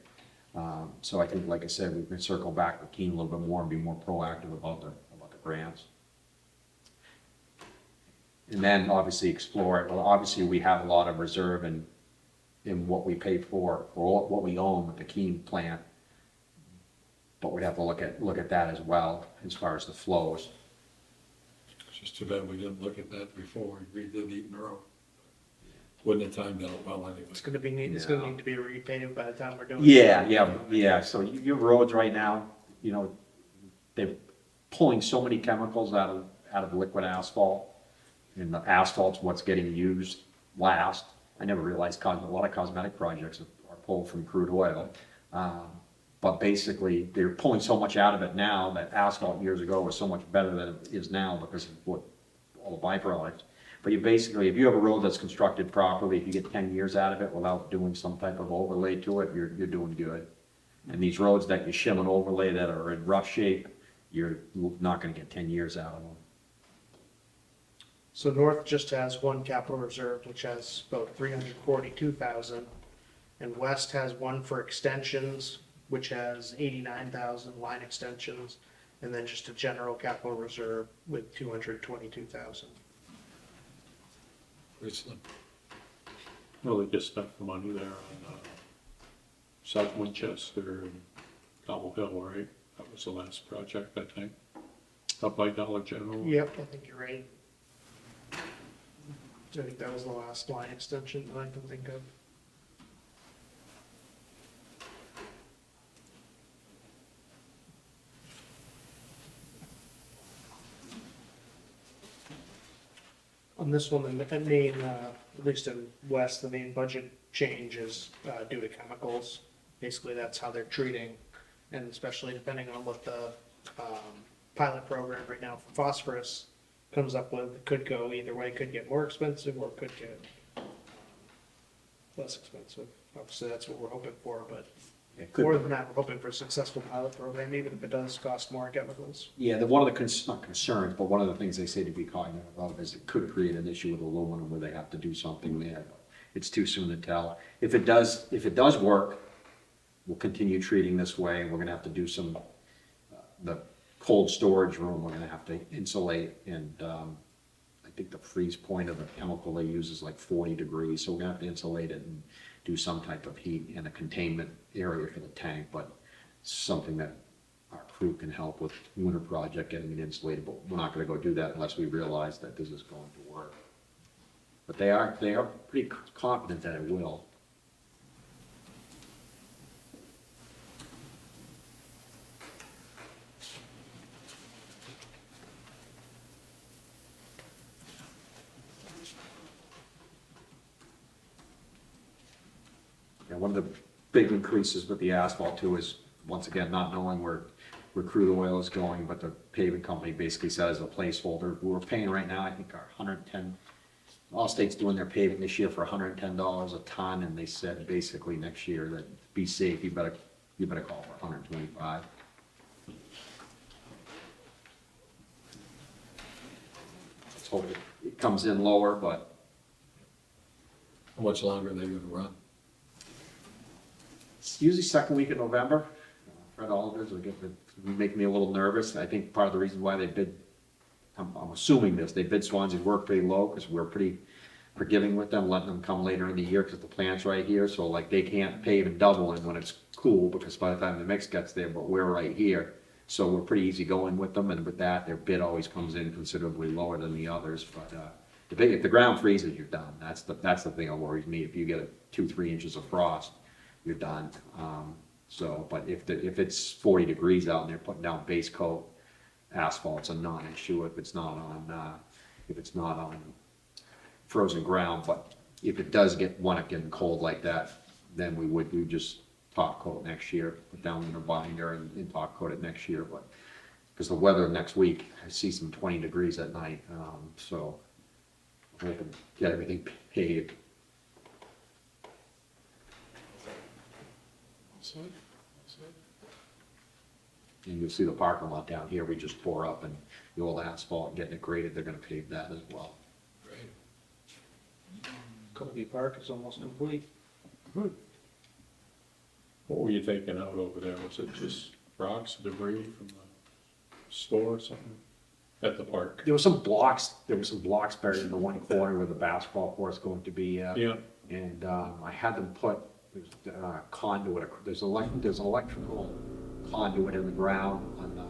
So I think, like I said, we can circle back with Keene a little bit more and be more proactive about the grants. And then obviously explore it. Well, obviously we have a lot of reserve in what we pay for or what we own with the Keene plant. But we'd have to look at that as well, as far as the flows. Just too bad we didn't look at that before we redid Eaton Road. Wouldn't have timed out well anyway. It's gonna need to be repaved by the time we're doing. Yeah, so your roads right now, you know, they're pulling so many chemicals out of liquid asphalt. And the asphalt's what's getting used last. I never realized a lot of cosmetic projects are pulled from crude oil. But basically, they're pulling so much out of it now that asphalt years ago was so much better than it is now because of what, all the byproducts. But you basically, if you have a road that's constructed properly, if you get 10 years out of it without doing some type of overlay to it, you're doing good. And these roads that you shim and overlay that are in rough shape, you're not gonna get 10 years out of them. So North just has one capital reserve, which has about 342,000. And West has one for extensions, which has 89,000 line extensions. And then just a general capital reserve with 222,000. Pretty slim. Well, they just spent the money there on South Winchester and Cobble Hill, right? That was the last project, I think. Up by Dollar General. Yep, I think you're right. I think that was the last line extension that I can think of. On this one, the main, at least in West, the main budget change is due to chemicals. Basically, that's how they're treating, and especially depending on what the pilot program right now for phosphorus comes up with, it could go either way. It could get more expensive or it could get less expensive. Obviously, that's what we're hoping for, but It could- more than that, we're hoping for a successful pilot program, even if it does cost more in chemicals. Yeah, one of the, not concerns, but one of the things they say to be cognizant of is it could create an issue with aluminum where they have to do something there. It's too soon to tell. If it does work, we'll continue treating this way, and we're gonna have to do some, the cold storage room, we're gonna have to insulate, and, I think the freeze point of the chemical they use is like 40 degrees, so we're gonna have to insulate it and do some type of heat and a containment area for the tank, but something that our crew can help with winter project, getting it insulated, but we're not gonna go do that unless we realize that this is going to work. But they are pretty confident that it will. Yeah, one of the big increases with the asphalt too is, once again, not knowing where crude oil is going, but the paving company basically said as a placeholder, we're paying right now, I think, our 110, Allstate's doing their paving this year for $110 a ton, and they said basically next year that be safe, you better call for 125. Let's hope it comes in lower, but How much longer are they gonna run? it's usually second week in November. Fred Oliver's make me a little nervous. I think part of the reason why they bid, I'm assuming this, they bid Swanzey's work pretty low because we're pretty forgiving with them, letting them come later in the year because the plant's right here. So like they can't pave and double in when it's cool because by the time the mix gets there, but we're right here. So we're pretty easy going with them, and with that, their bid always comes in considerably lower than the others. But if the ground freezes, you're done. That's the thing that worries me. If you get 2-3 inches of frost, you're done. But if it's 40 degrees out and they're putting down base coat asphalt, it's a non-issue if it's not on frozen ground. But if it does want it getting cold like that, then we would just top coat next year, put down in a binder and top coat it next year. But because the weather next week, I see some 20 degrees at night, so I'm hoping to get everything paved. And you'll see the parking lot down here, we just tore up, and the old asphalt, getting it graded, they're gonna pave that as well. Colby Park is almost complete. What were you taking out over there? Was it just rocks, debris from the store or something at the park? There were some blocks buried in the one corner where the basketball court's going to be, Yeah. and, I had them put, conduit, there's electrical conduit in the ground on the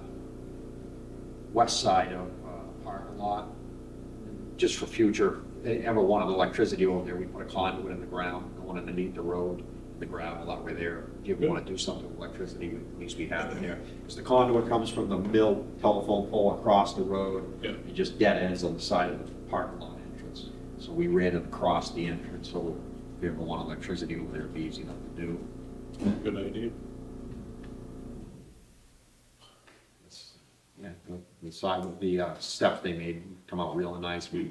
west side of, the parking lot, just for future, ever wanted electricity over there, we put a conduit in the ground, going underneath the road, the gravel out right there. If you ever want to do something with electricity, at least we have it there. Because the conduit comes from the mill telephone pole across the road. Yeah. It just dead ends on the side of the parking lot entrance. So we ran it across the entrance, so if you ever want electricity over there, it'd be easy enough to do. Good idea. Yeah, the side of the steps they made come out really nice. We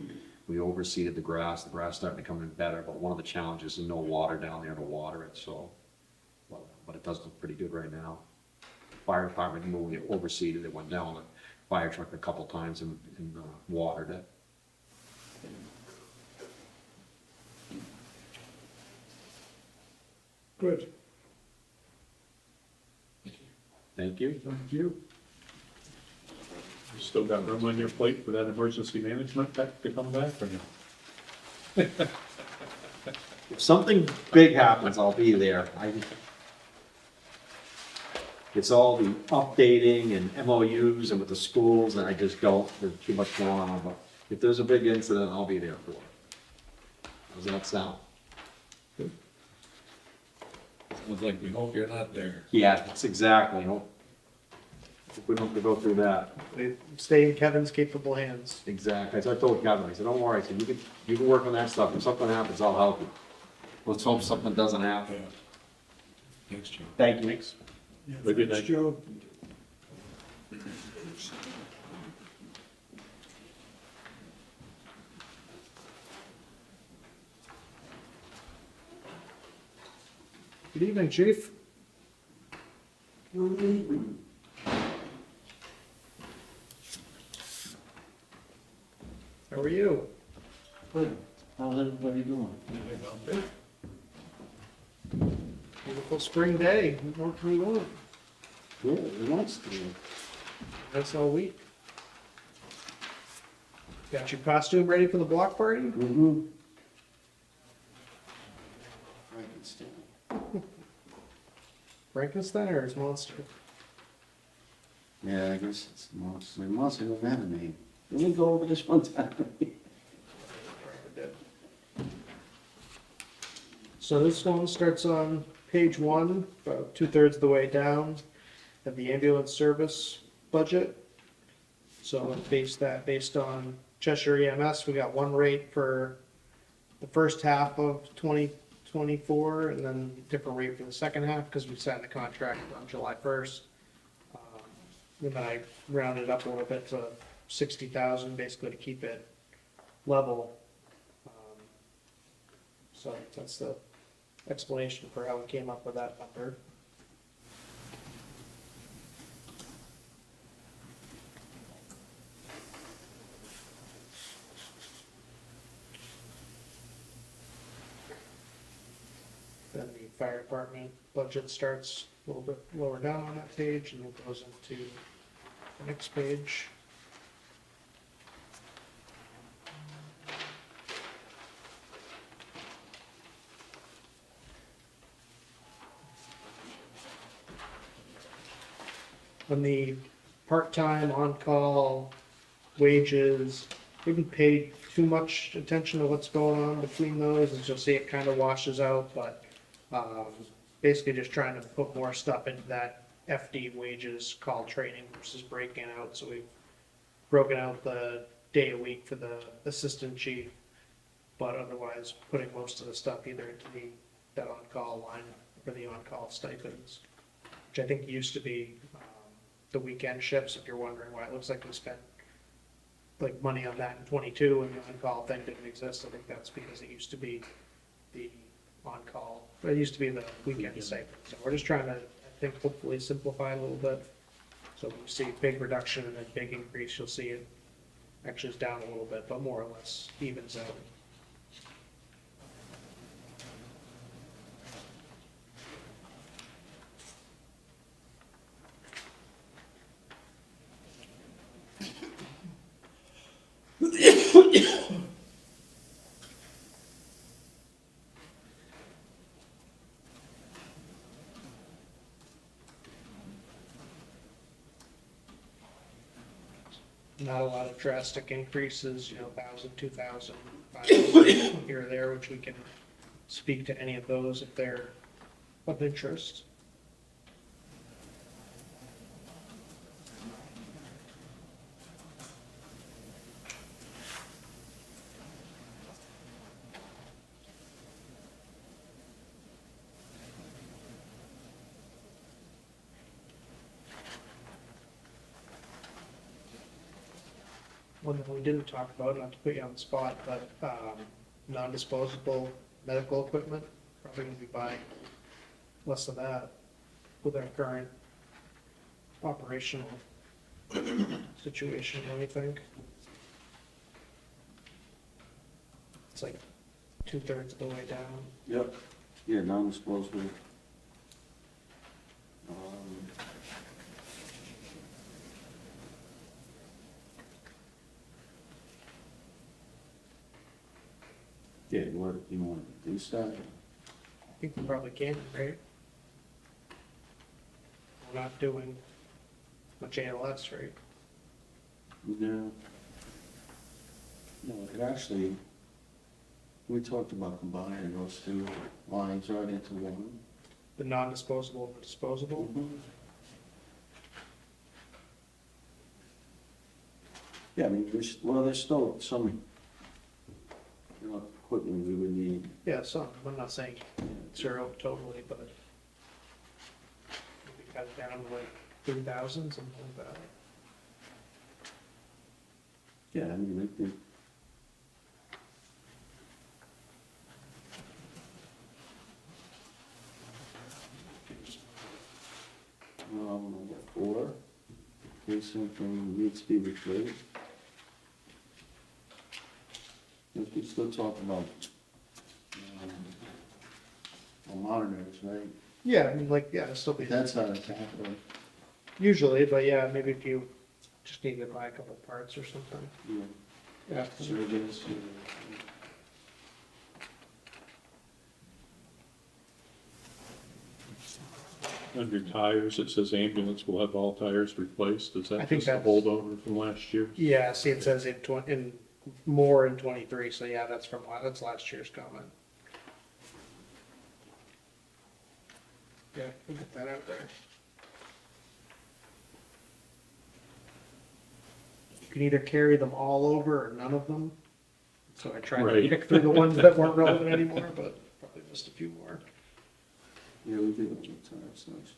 overseeded the grass starting to come in better, but one of the challenges is no water down there to water it, so. But it does look pretty good right now. Fire department, when we overseeded it, went down the fire truck a couple times and watered it. Good. Thank you. Thank you. You still got room on your plate for that emergency management back to come back or no? If something big happens, I'll be there. It's all the updating and MOUs and with the schools, and I just don't, there's too much going on, but if there's a big incident, I'll be there for it. How's that sound? Sounds like we hope you're not there. Yeah, that's exactly. Hope we don't have to go through that. They stay in Kevin's capable hands. Exactly. As I told Kevin, I said, don't worry, I said, you can work on that stuff. If something happens, I'll help you. Let's hope something doesn't happen. Thanks, Jim. Thank you. Yeah, Have a good thanks, night. Joe. Good evening, chief. How are you? Good. How's everybody doing? Beautiful spring day. What can we want? Good. It wants to. That's all week. Got your costume ready for the block party? Mm-hmm. Frankenstein. Frankenstein or his monster? Yeah, I guess it's monster. Monster doesn't have a name. Let me go over this one time. So this one starts on page 1, about 2/3 of the way down, of the ambulance service budget. So based on Cheshire EMS, we got one rate for the first half of 2024, and then different rate for the second half, because we signed the contract on July 1st. And then I rounded up a little bit to 60,000, basically to keep it level. So that's the explanation for how we came up with that number. Then the fire department budget starts a little bit lower down on that page, and it goes into the next page. On the part-time, on-call wages, we haven't paid too much attention to what's going on between those, as you'll see, it kind of washes out, but basically just trying to put more stuff into that FD wages call training versus breaking out. So we've broken out the day a week for the assistant chief, but otherwise putting most of the stuff either into that on-call line for the on-call stipends, which I think used to be the weekend shifts. If you're wondering why it looks like we spent like money on that in 22 and the on-call thing didn't exist, I think that's because it used to be the on-call, it used to be the weekend stipend. So we're just trying to, I think, hopefully simplify a little bit. So we see a big reduction and then big increase, you'll see it actually is down a little bit, but more or less evens out. not a lot of drastic increases, 1,000, 2,000, 5,000 here or there, which we can speak to any of those if they're of interest. One that we didn't talk about, not to put you on the spot, but non-disposable medical equipment, probably gonna be buying less of that with our current operational situation, don't you think? It's like 2/3 of the way down. Yep. Yeah, non-disposable. Yeah, what, you want to do that? I think we probably can, right? We're not doing much ALS, right? No. No, it actually, we talked about combining those two lines right into one. The non-disposable and the disposable. Yeah, I mean, there's still some, equipment we would need. Yeah, some, I'm not saying zero totally, but maybe cut it down to like 3,000, something like that. Yeah, I mean, we could. Or, in case something needs to be replaced. We could still talk about, monitors, right? Yeah, I mean, like, yeah, it'll still be That's not a capital. usually, but yeah, maybe if you just need to buy a couple parts or something. Yeah. Service. Under tires, it says ambulance will have all tires replaced. Is I that think just a that's- holdover from last year? Yeah, see, it says in more in 23, so yeah, that's that's last year's comment. Yeah, we'll get that out there. You can either carry them all over or none of them. So I tried to Right. pick through the ones that weren't relevant anymore, but probably missed a few more. Yeah, we did on the tires last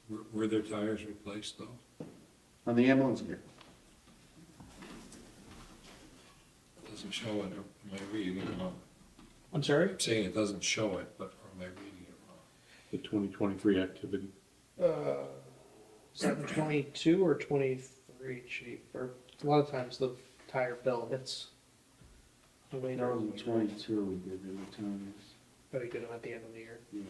year. Were their tires replaced though? On the ambulance, yeah. Doesn't show it, or am I reading it wrong? I'm sorry? I'm saying it doesn't show it, but or am I reading it wrong? The 2023 activity. Is that 22 or 23, chief? Or a lot of times the tire bill hits the way That was in 22, we did the tires. But we did them at the end of the year. Yeah.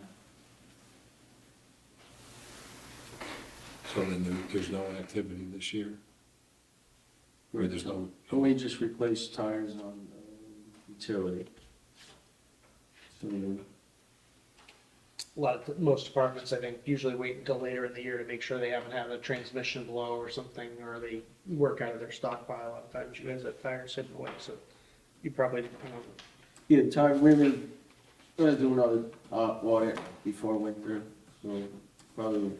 So then there's no activity this year? Or there's no, Can we just replace tires on utility? So, Most departments, I think, usually wait until later in the year to make sure they haven't had a transmission blow or something, or they work out of their stockpile. A lot of times you guys have tires hidden away, so you probably, yeah, tire, we're gonna do another audit before winter, so probably,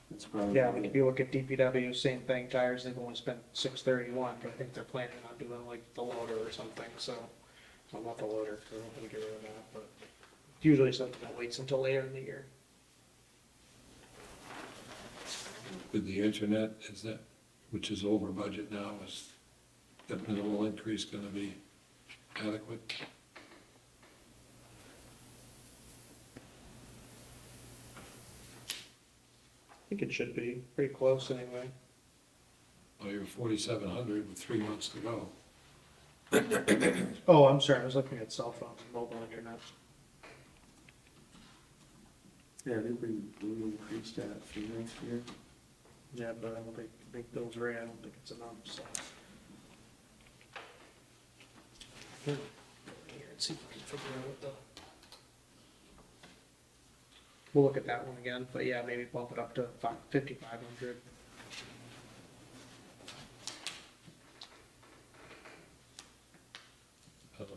that's probably. yeah, I mean, if you look at DPW, same thing, tires, they've only spent 631, but I think they're planning on doing like the loader or something, so, well, not the loader, so I'm gonna get rid of that, but it's usually something that waits until later in the year. with the internet, is that, which is over budget now, is that minimal increase gonna be adequate? I think it should be pretty close anyway. Well, you're 4,700 with 3 months to go. Oh, I'm sorry, I was looking at cell phones and mobile internet. Yeah, we increased that for next year. Yeah, but I don't think Bill's right, I don't think it's enough, so. Here, let's see if we can figure out what the. We'll look at that one again, but yeah, maybe bump it up to 5,500.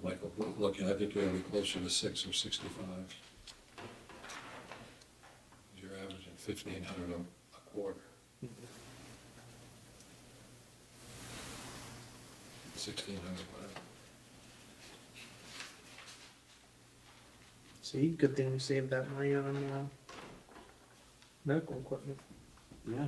Michael, looking, I think you're gonna be closer to 6 or 65. You're averaging 1,500 a quarter. 1,600, whatever. See, good thing we saved that money on, medical equipment. Yeah.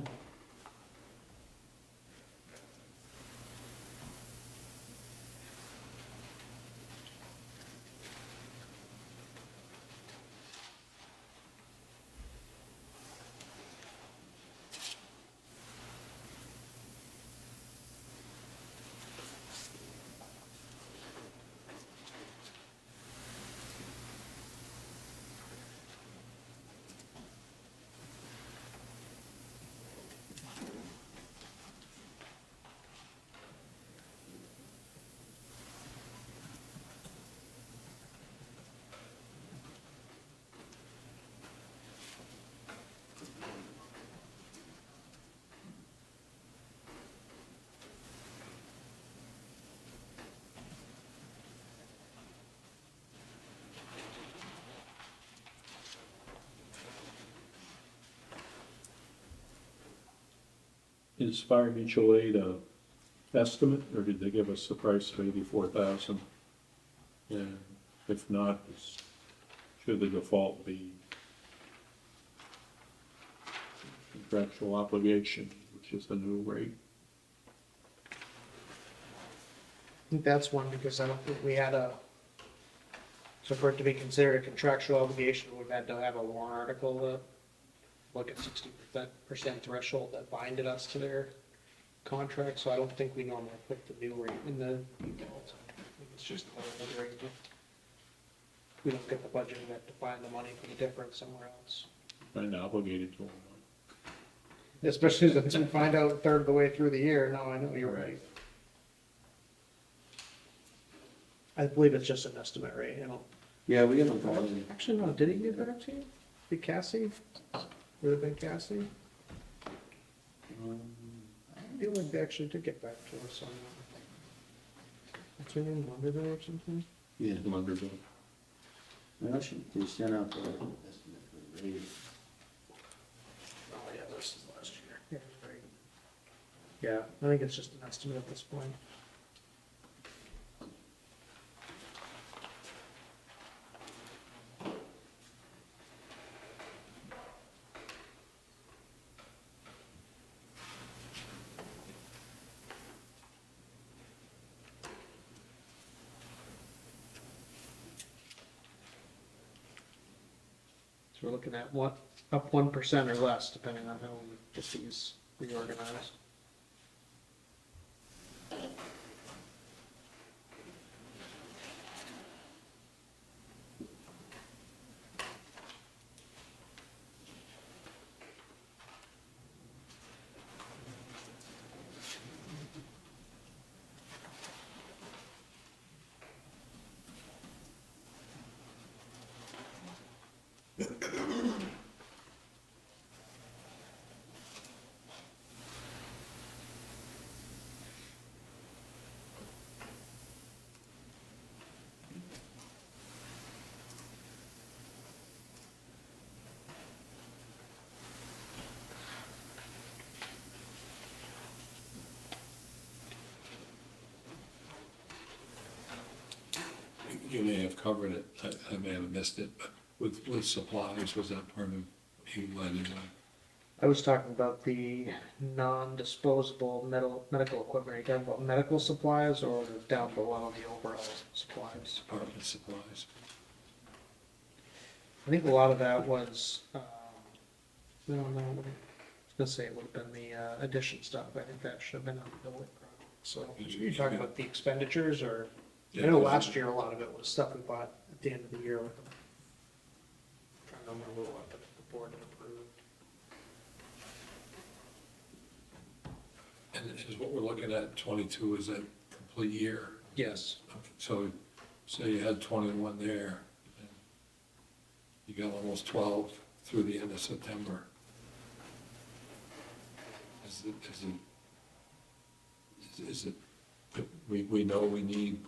Is fire mutual aid a estimate, or did they give us the price of 84,000? And if not, should the default be contractual obligation, which is the new rate? I think that's one, because I don't think we had so for it to be considered a contractual obligation, we've had to have a warrant article that look at 60% threshold that binded us to their contract, so I don't think we normally put the new rate in the default. I think it's just another rate. We don't get the budget, we have to find the money for the difference somewhere else. And obligated to them. Especially since we find out a third of the way through the year. No, I know, you're right. I believe it's just an estimate rate, you know. Yeah, we haven't got any. Actually, no, did he get back to you? Did Cassie? Would have been Cassie? I feel like they actually did get back to us on that. What's her name, Wonderville or something? Yeah. Wonderful. Well, they sent out the estimate for the raise. Oh, yeah, this is last year. Yeah, right. Yeah, I think it's just an estimate at this point. So we're looking at what, up 1% or less, depending on how we get these reorganized. You may have covered it, I may have missed it, but with supplies, was that part of you letting I was talking about the non-disposable medical equipment. Are you talking about medical supplies or down below the overall supplies? department supplies? I think a lot of that was, I don't know, I was gonna say it would have been the addition stuff. I think that should have been on the building project. So you're talking about the expenditures, or, I know last year a lot of it was stuff we bought at the end of the year with them. Trying to remember what the board had approved. And is what we're looking at, 22, is that complete year? Yes. Okay, so you had 21 there, and you got almost 12 through the end of September. Is it, we know we need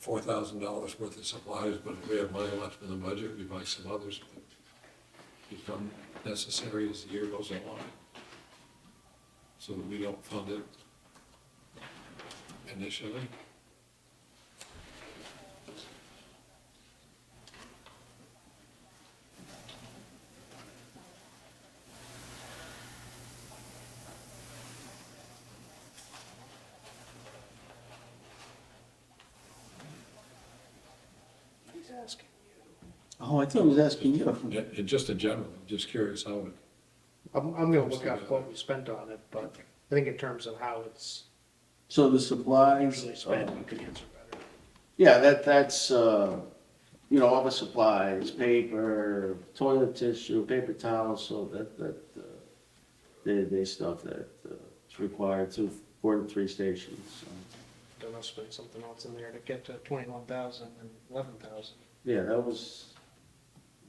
$4,000 worth of supplies, but if we have money left in the budget, we buy some others. But become necessary as the year goes along, so that we don't fund it initially. He's asking. Oh, I thought he was asking you. Just in general, I'm just curious how it, I'm gonna look up what we spent on it, but I think in terms of how it's So the supplies, usually spent, you could answer better. yeah, that's, you know, all the supplies, paper, toilet tissue, paper towels, so they stuff that is required to, for the 3 stations, so. There must have been something else in there to get to 21,000 and 11,000. Yeah, that was,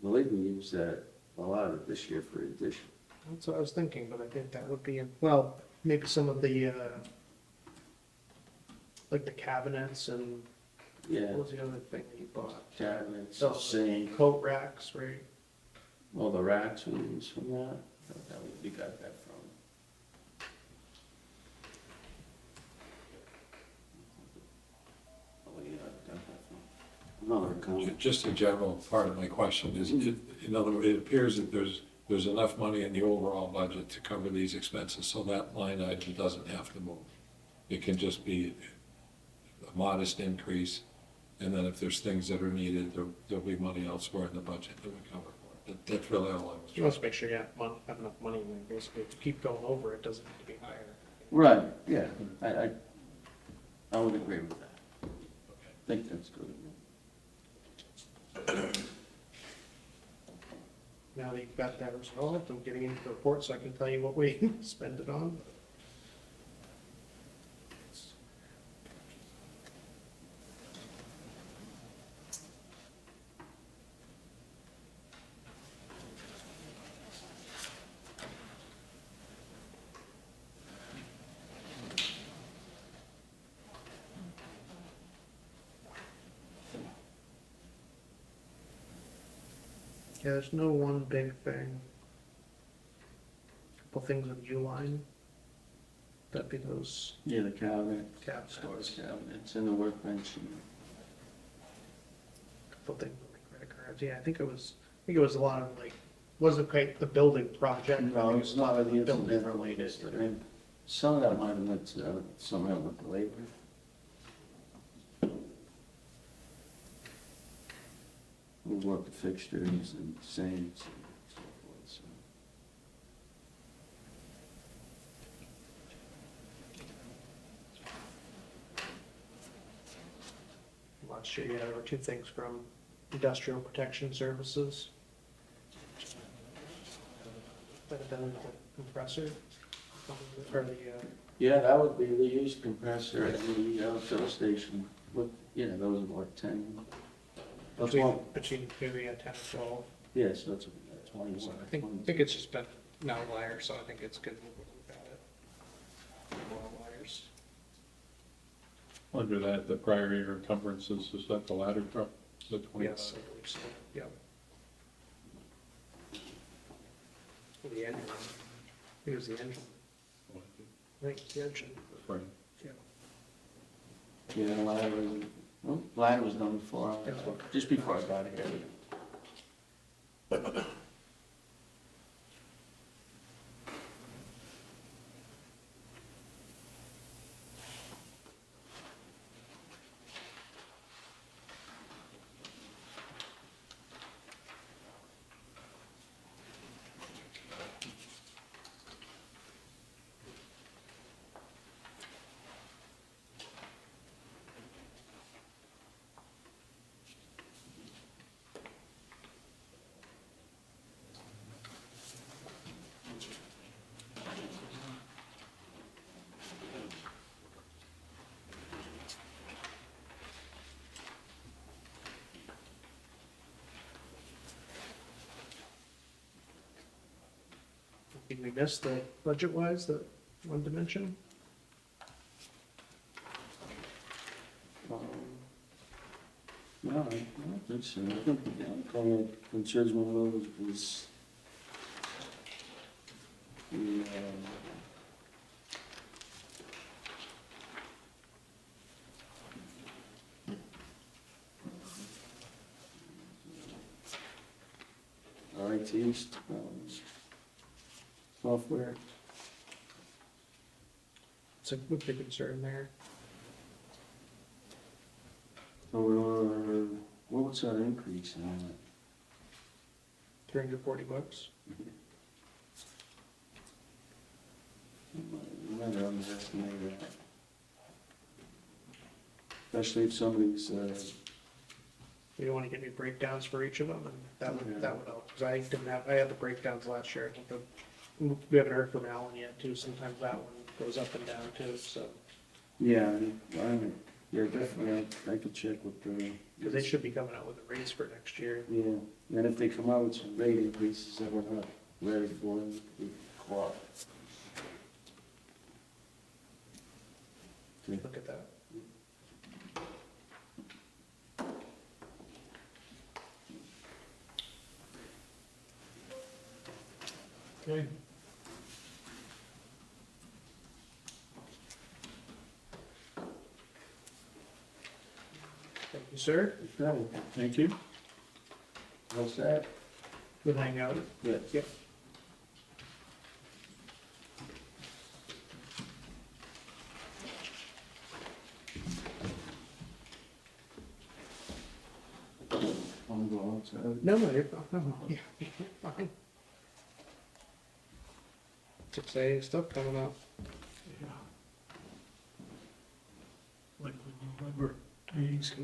I believe we used that a lot of this year for addition. That's what I was thinking, but I think that would be in, well, maybe some of the, like the cabinets and Yeah, what was the other thing that you bought? cabinets, Oh, sink, Coat racks, right? all the racks we used from that, we got that from. Oh, yeah, I got that from another account. just a general part of my question is, in other words, it appears that there's enough money in the overall budget to cover these expenses, so that line item doesn't have to move. It can just be a modest increase, and then if there's things that are needed, there'll be money elsewhere in the budget that we cover for it. That's really all I was You must make sure you have enough money in there, basically, to keep going over, it doesn't have to be higher. Right, yeah, I would agree with that. I think that's good. Now that you've got that resolved, I'm getting into the report so I can tell you what we spend it on. Yeah, there's no one big thing. Couple things on U-line. That'd be those Yeah, the cabinet, cabinets. storage cabinets, and the workbench. Couple things on the credit cards. Yeah, I think it was a lot of like, wasn't quite the building project. I No, think it's not really building incidental. related. I mean, some of that might have went to, some of it went to labor. We work the fixtures and sinks and so forth, so. Last year, yeah, there were 2 things from Industrial Protection Services. Might have been the compressor, or the, Yeah, that would be the used compressor at the fill station. With, yeah, those are like 10. That's one. between 2, yeah, 10 and 12. Yes, that's 21. So I think it's just been an outlier, so I think it's good to look at it. More outliers. under that, the prior year encumbrances, is that the ladder truck, the 25? Yes, I believe so, yep. The engine, I think it was the engine, I think it's the engine, Right. yeah. Yeah, ladder was done before, just before I got here. Did we miss the budget-wise, the one dimension? No, I don't think so. I think the only problem that concerns me a little is the, IT software. It's a big concern there. Or what's our increase on that? $340. You might underestimate that. Especially if somebody's, We don't want to get any breakdowns for each of them, and that would help, because I had the breakdowns last year. I think we haven't heard from Alan yet, too. Sometimes that one goes up and down, too, so. yeah, yeah, definitely, I could check with the. Because they should be coming out with a raise for next year. Yeah, and if they come out with some rate increases that we're not ready for, we call. Look at that. Okay. Thank you, sir. Thank you. What's that? Good hangout. Yeah. Yep. I'm going outside. No, you're fine. No, yeah, you're fine. It's exciting stuff coming up. Yeah. Like the November meetings.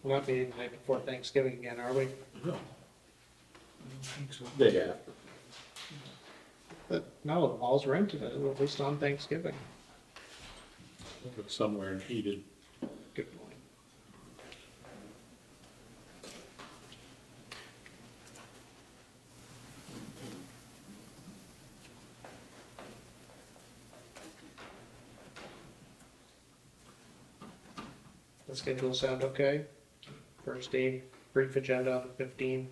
We're not meeting the night before Thanksgiving again, are we? No. I don't think so. Day after. But no, the hall's rented, at least on Thanksgiving. Somewhere heated. Good point. The schedule sound okay? First day, brief agenda on the 15th,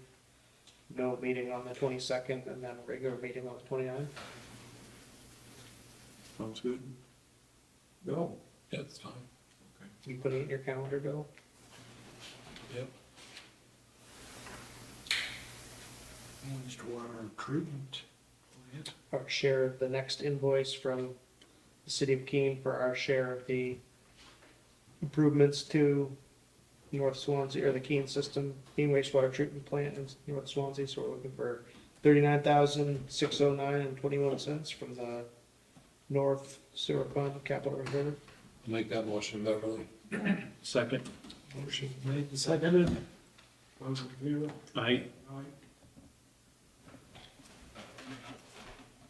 no meeting on the 22nd, and then a regular meeting on the 29th. Sounds good. No. Yeah, that's fine. You put it in your calendar, Bill? Yep. One's to our treatment plant. Our share of the next invoice from the city of Keene for our share of the improvements to North Swansea, or the Keene system, Keene wastewater treatment plant in North Swansea, so we're looking for $39,609.21 from the North Sewer Fund Capital Reserve. Make that motion, Beverly. Second. Motion made and seconded. Those in favor? Aye. Aye.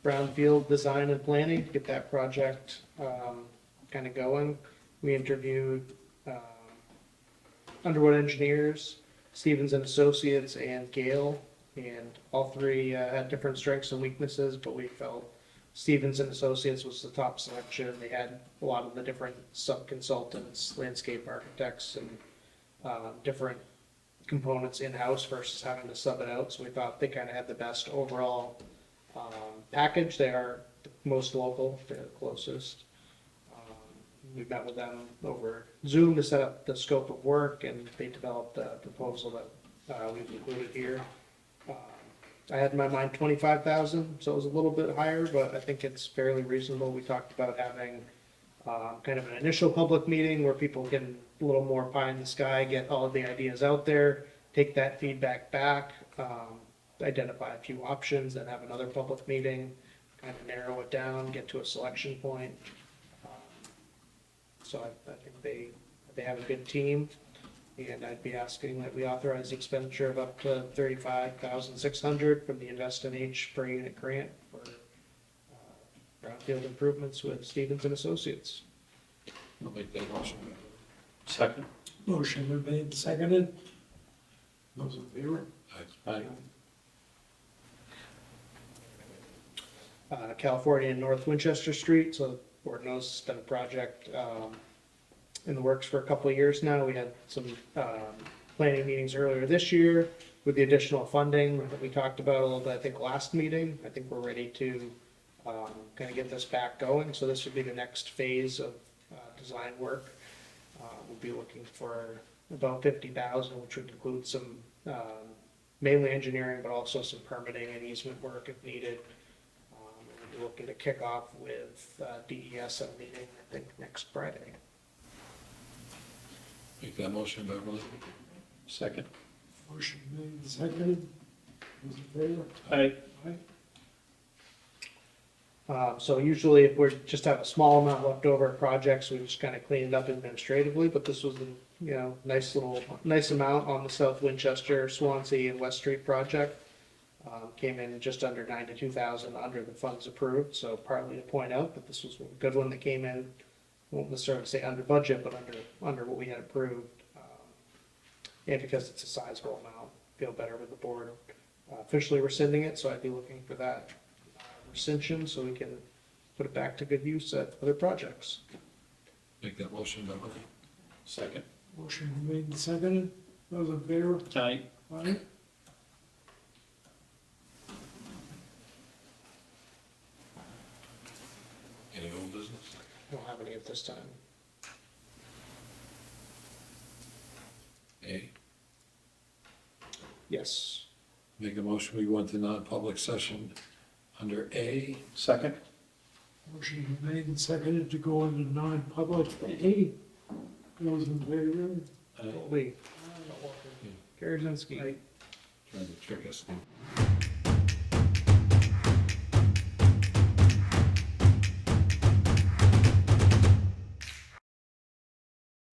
Brownfield design and planning, to get that project kind of going. We interviewed Underwood Engineers, Stevens and Associates, and Gale, and all three had different strengths and weaknesses, but we felt Stevens and Associates was the top selection. They had a lot of the different sub-consultants, landscape architects, and different components in-house versus having to sub it out, so we thought they kind of had the best overall package. They are the most local, they're the closest. We met with them over Zoom to set up the scope of work, and they developed a proposal that we've included here. I had in my mind 25,000, so it was a little bit higher, but I think it's fairly reasonable. We talked about having kind of an initial public meeting where people can a little more pie in the sky, get all of the ideas out there, take that feedback back, identify a few options, then have another public meeting, kind of narrow it down, get to a selection point. So I think they have a good team, and I'd be asking that we authorize the expenditure of up to $35,600 from the Invest in H per unit grant for brownfield improvements with Stevens and Associates. I'll make that motion. Second. Motion been made and seconded. Those in favor? Aye. California and North Winchester Street, so the board knows it's been a project in the works for a couple of years now. We had some planning meetings earlier this year with the additional funding that we talked about a little bit, I think, last meeting. I think we're ready to kind of get this back going. So this would be the next phase of design work. We'll be looking for about 50,000, which would include some mainly engineering, but also some permitting and easement work if needed. And we're looking to kick off with DES at a meeting, I think, next Friday. Make that motion, Beverly. Second. Motion made and seconded. Those in favor? Aye. Aye. So usually if we're just have a small amount left over of projects, we just kind of clean it up administratively, but this was a, nice amount on the South Winchester, Swanzey and West Street project. Came in just under 92,000 under the funds approved, so partly to point out that this was a good one that came in, won't necessarily say under budget, but under what we had approved. And because it's a sizable amount, feel better with the board officially rescinding it, so I'd be looking for that rescission so we can put it back to good use at other projects. Make that motion, Beverly. Second. Motion made and seconded. Those in favor? Aye. Aye. Any old business? I don't have any at this time. A. Yes. Make a motion, we go into non-public session under A. Second. Motion made and seconded to go into non-public. A. Those in favor? Lee. Karazinski. Trying to trick us.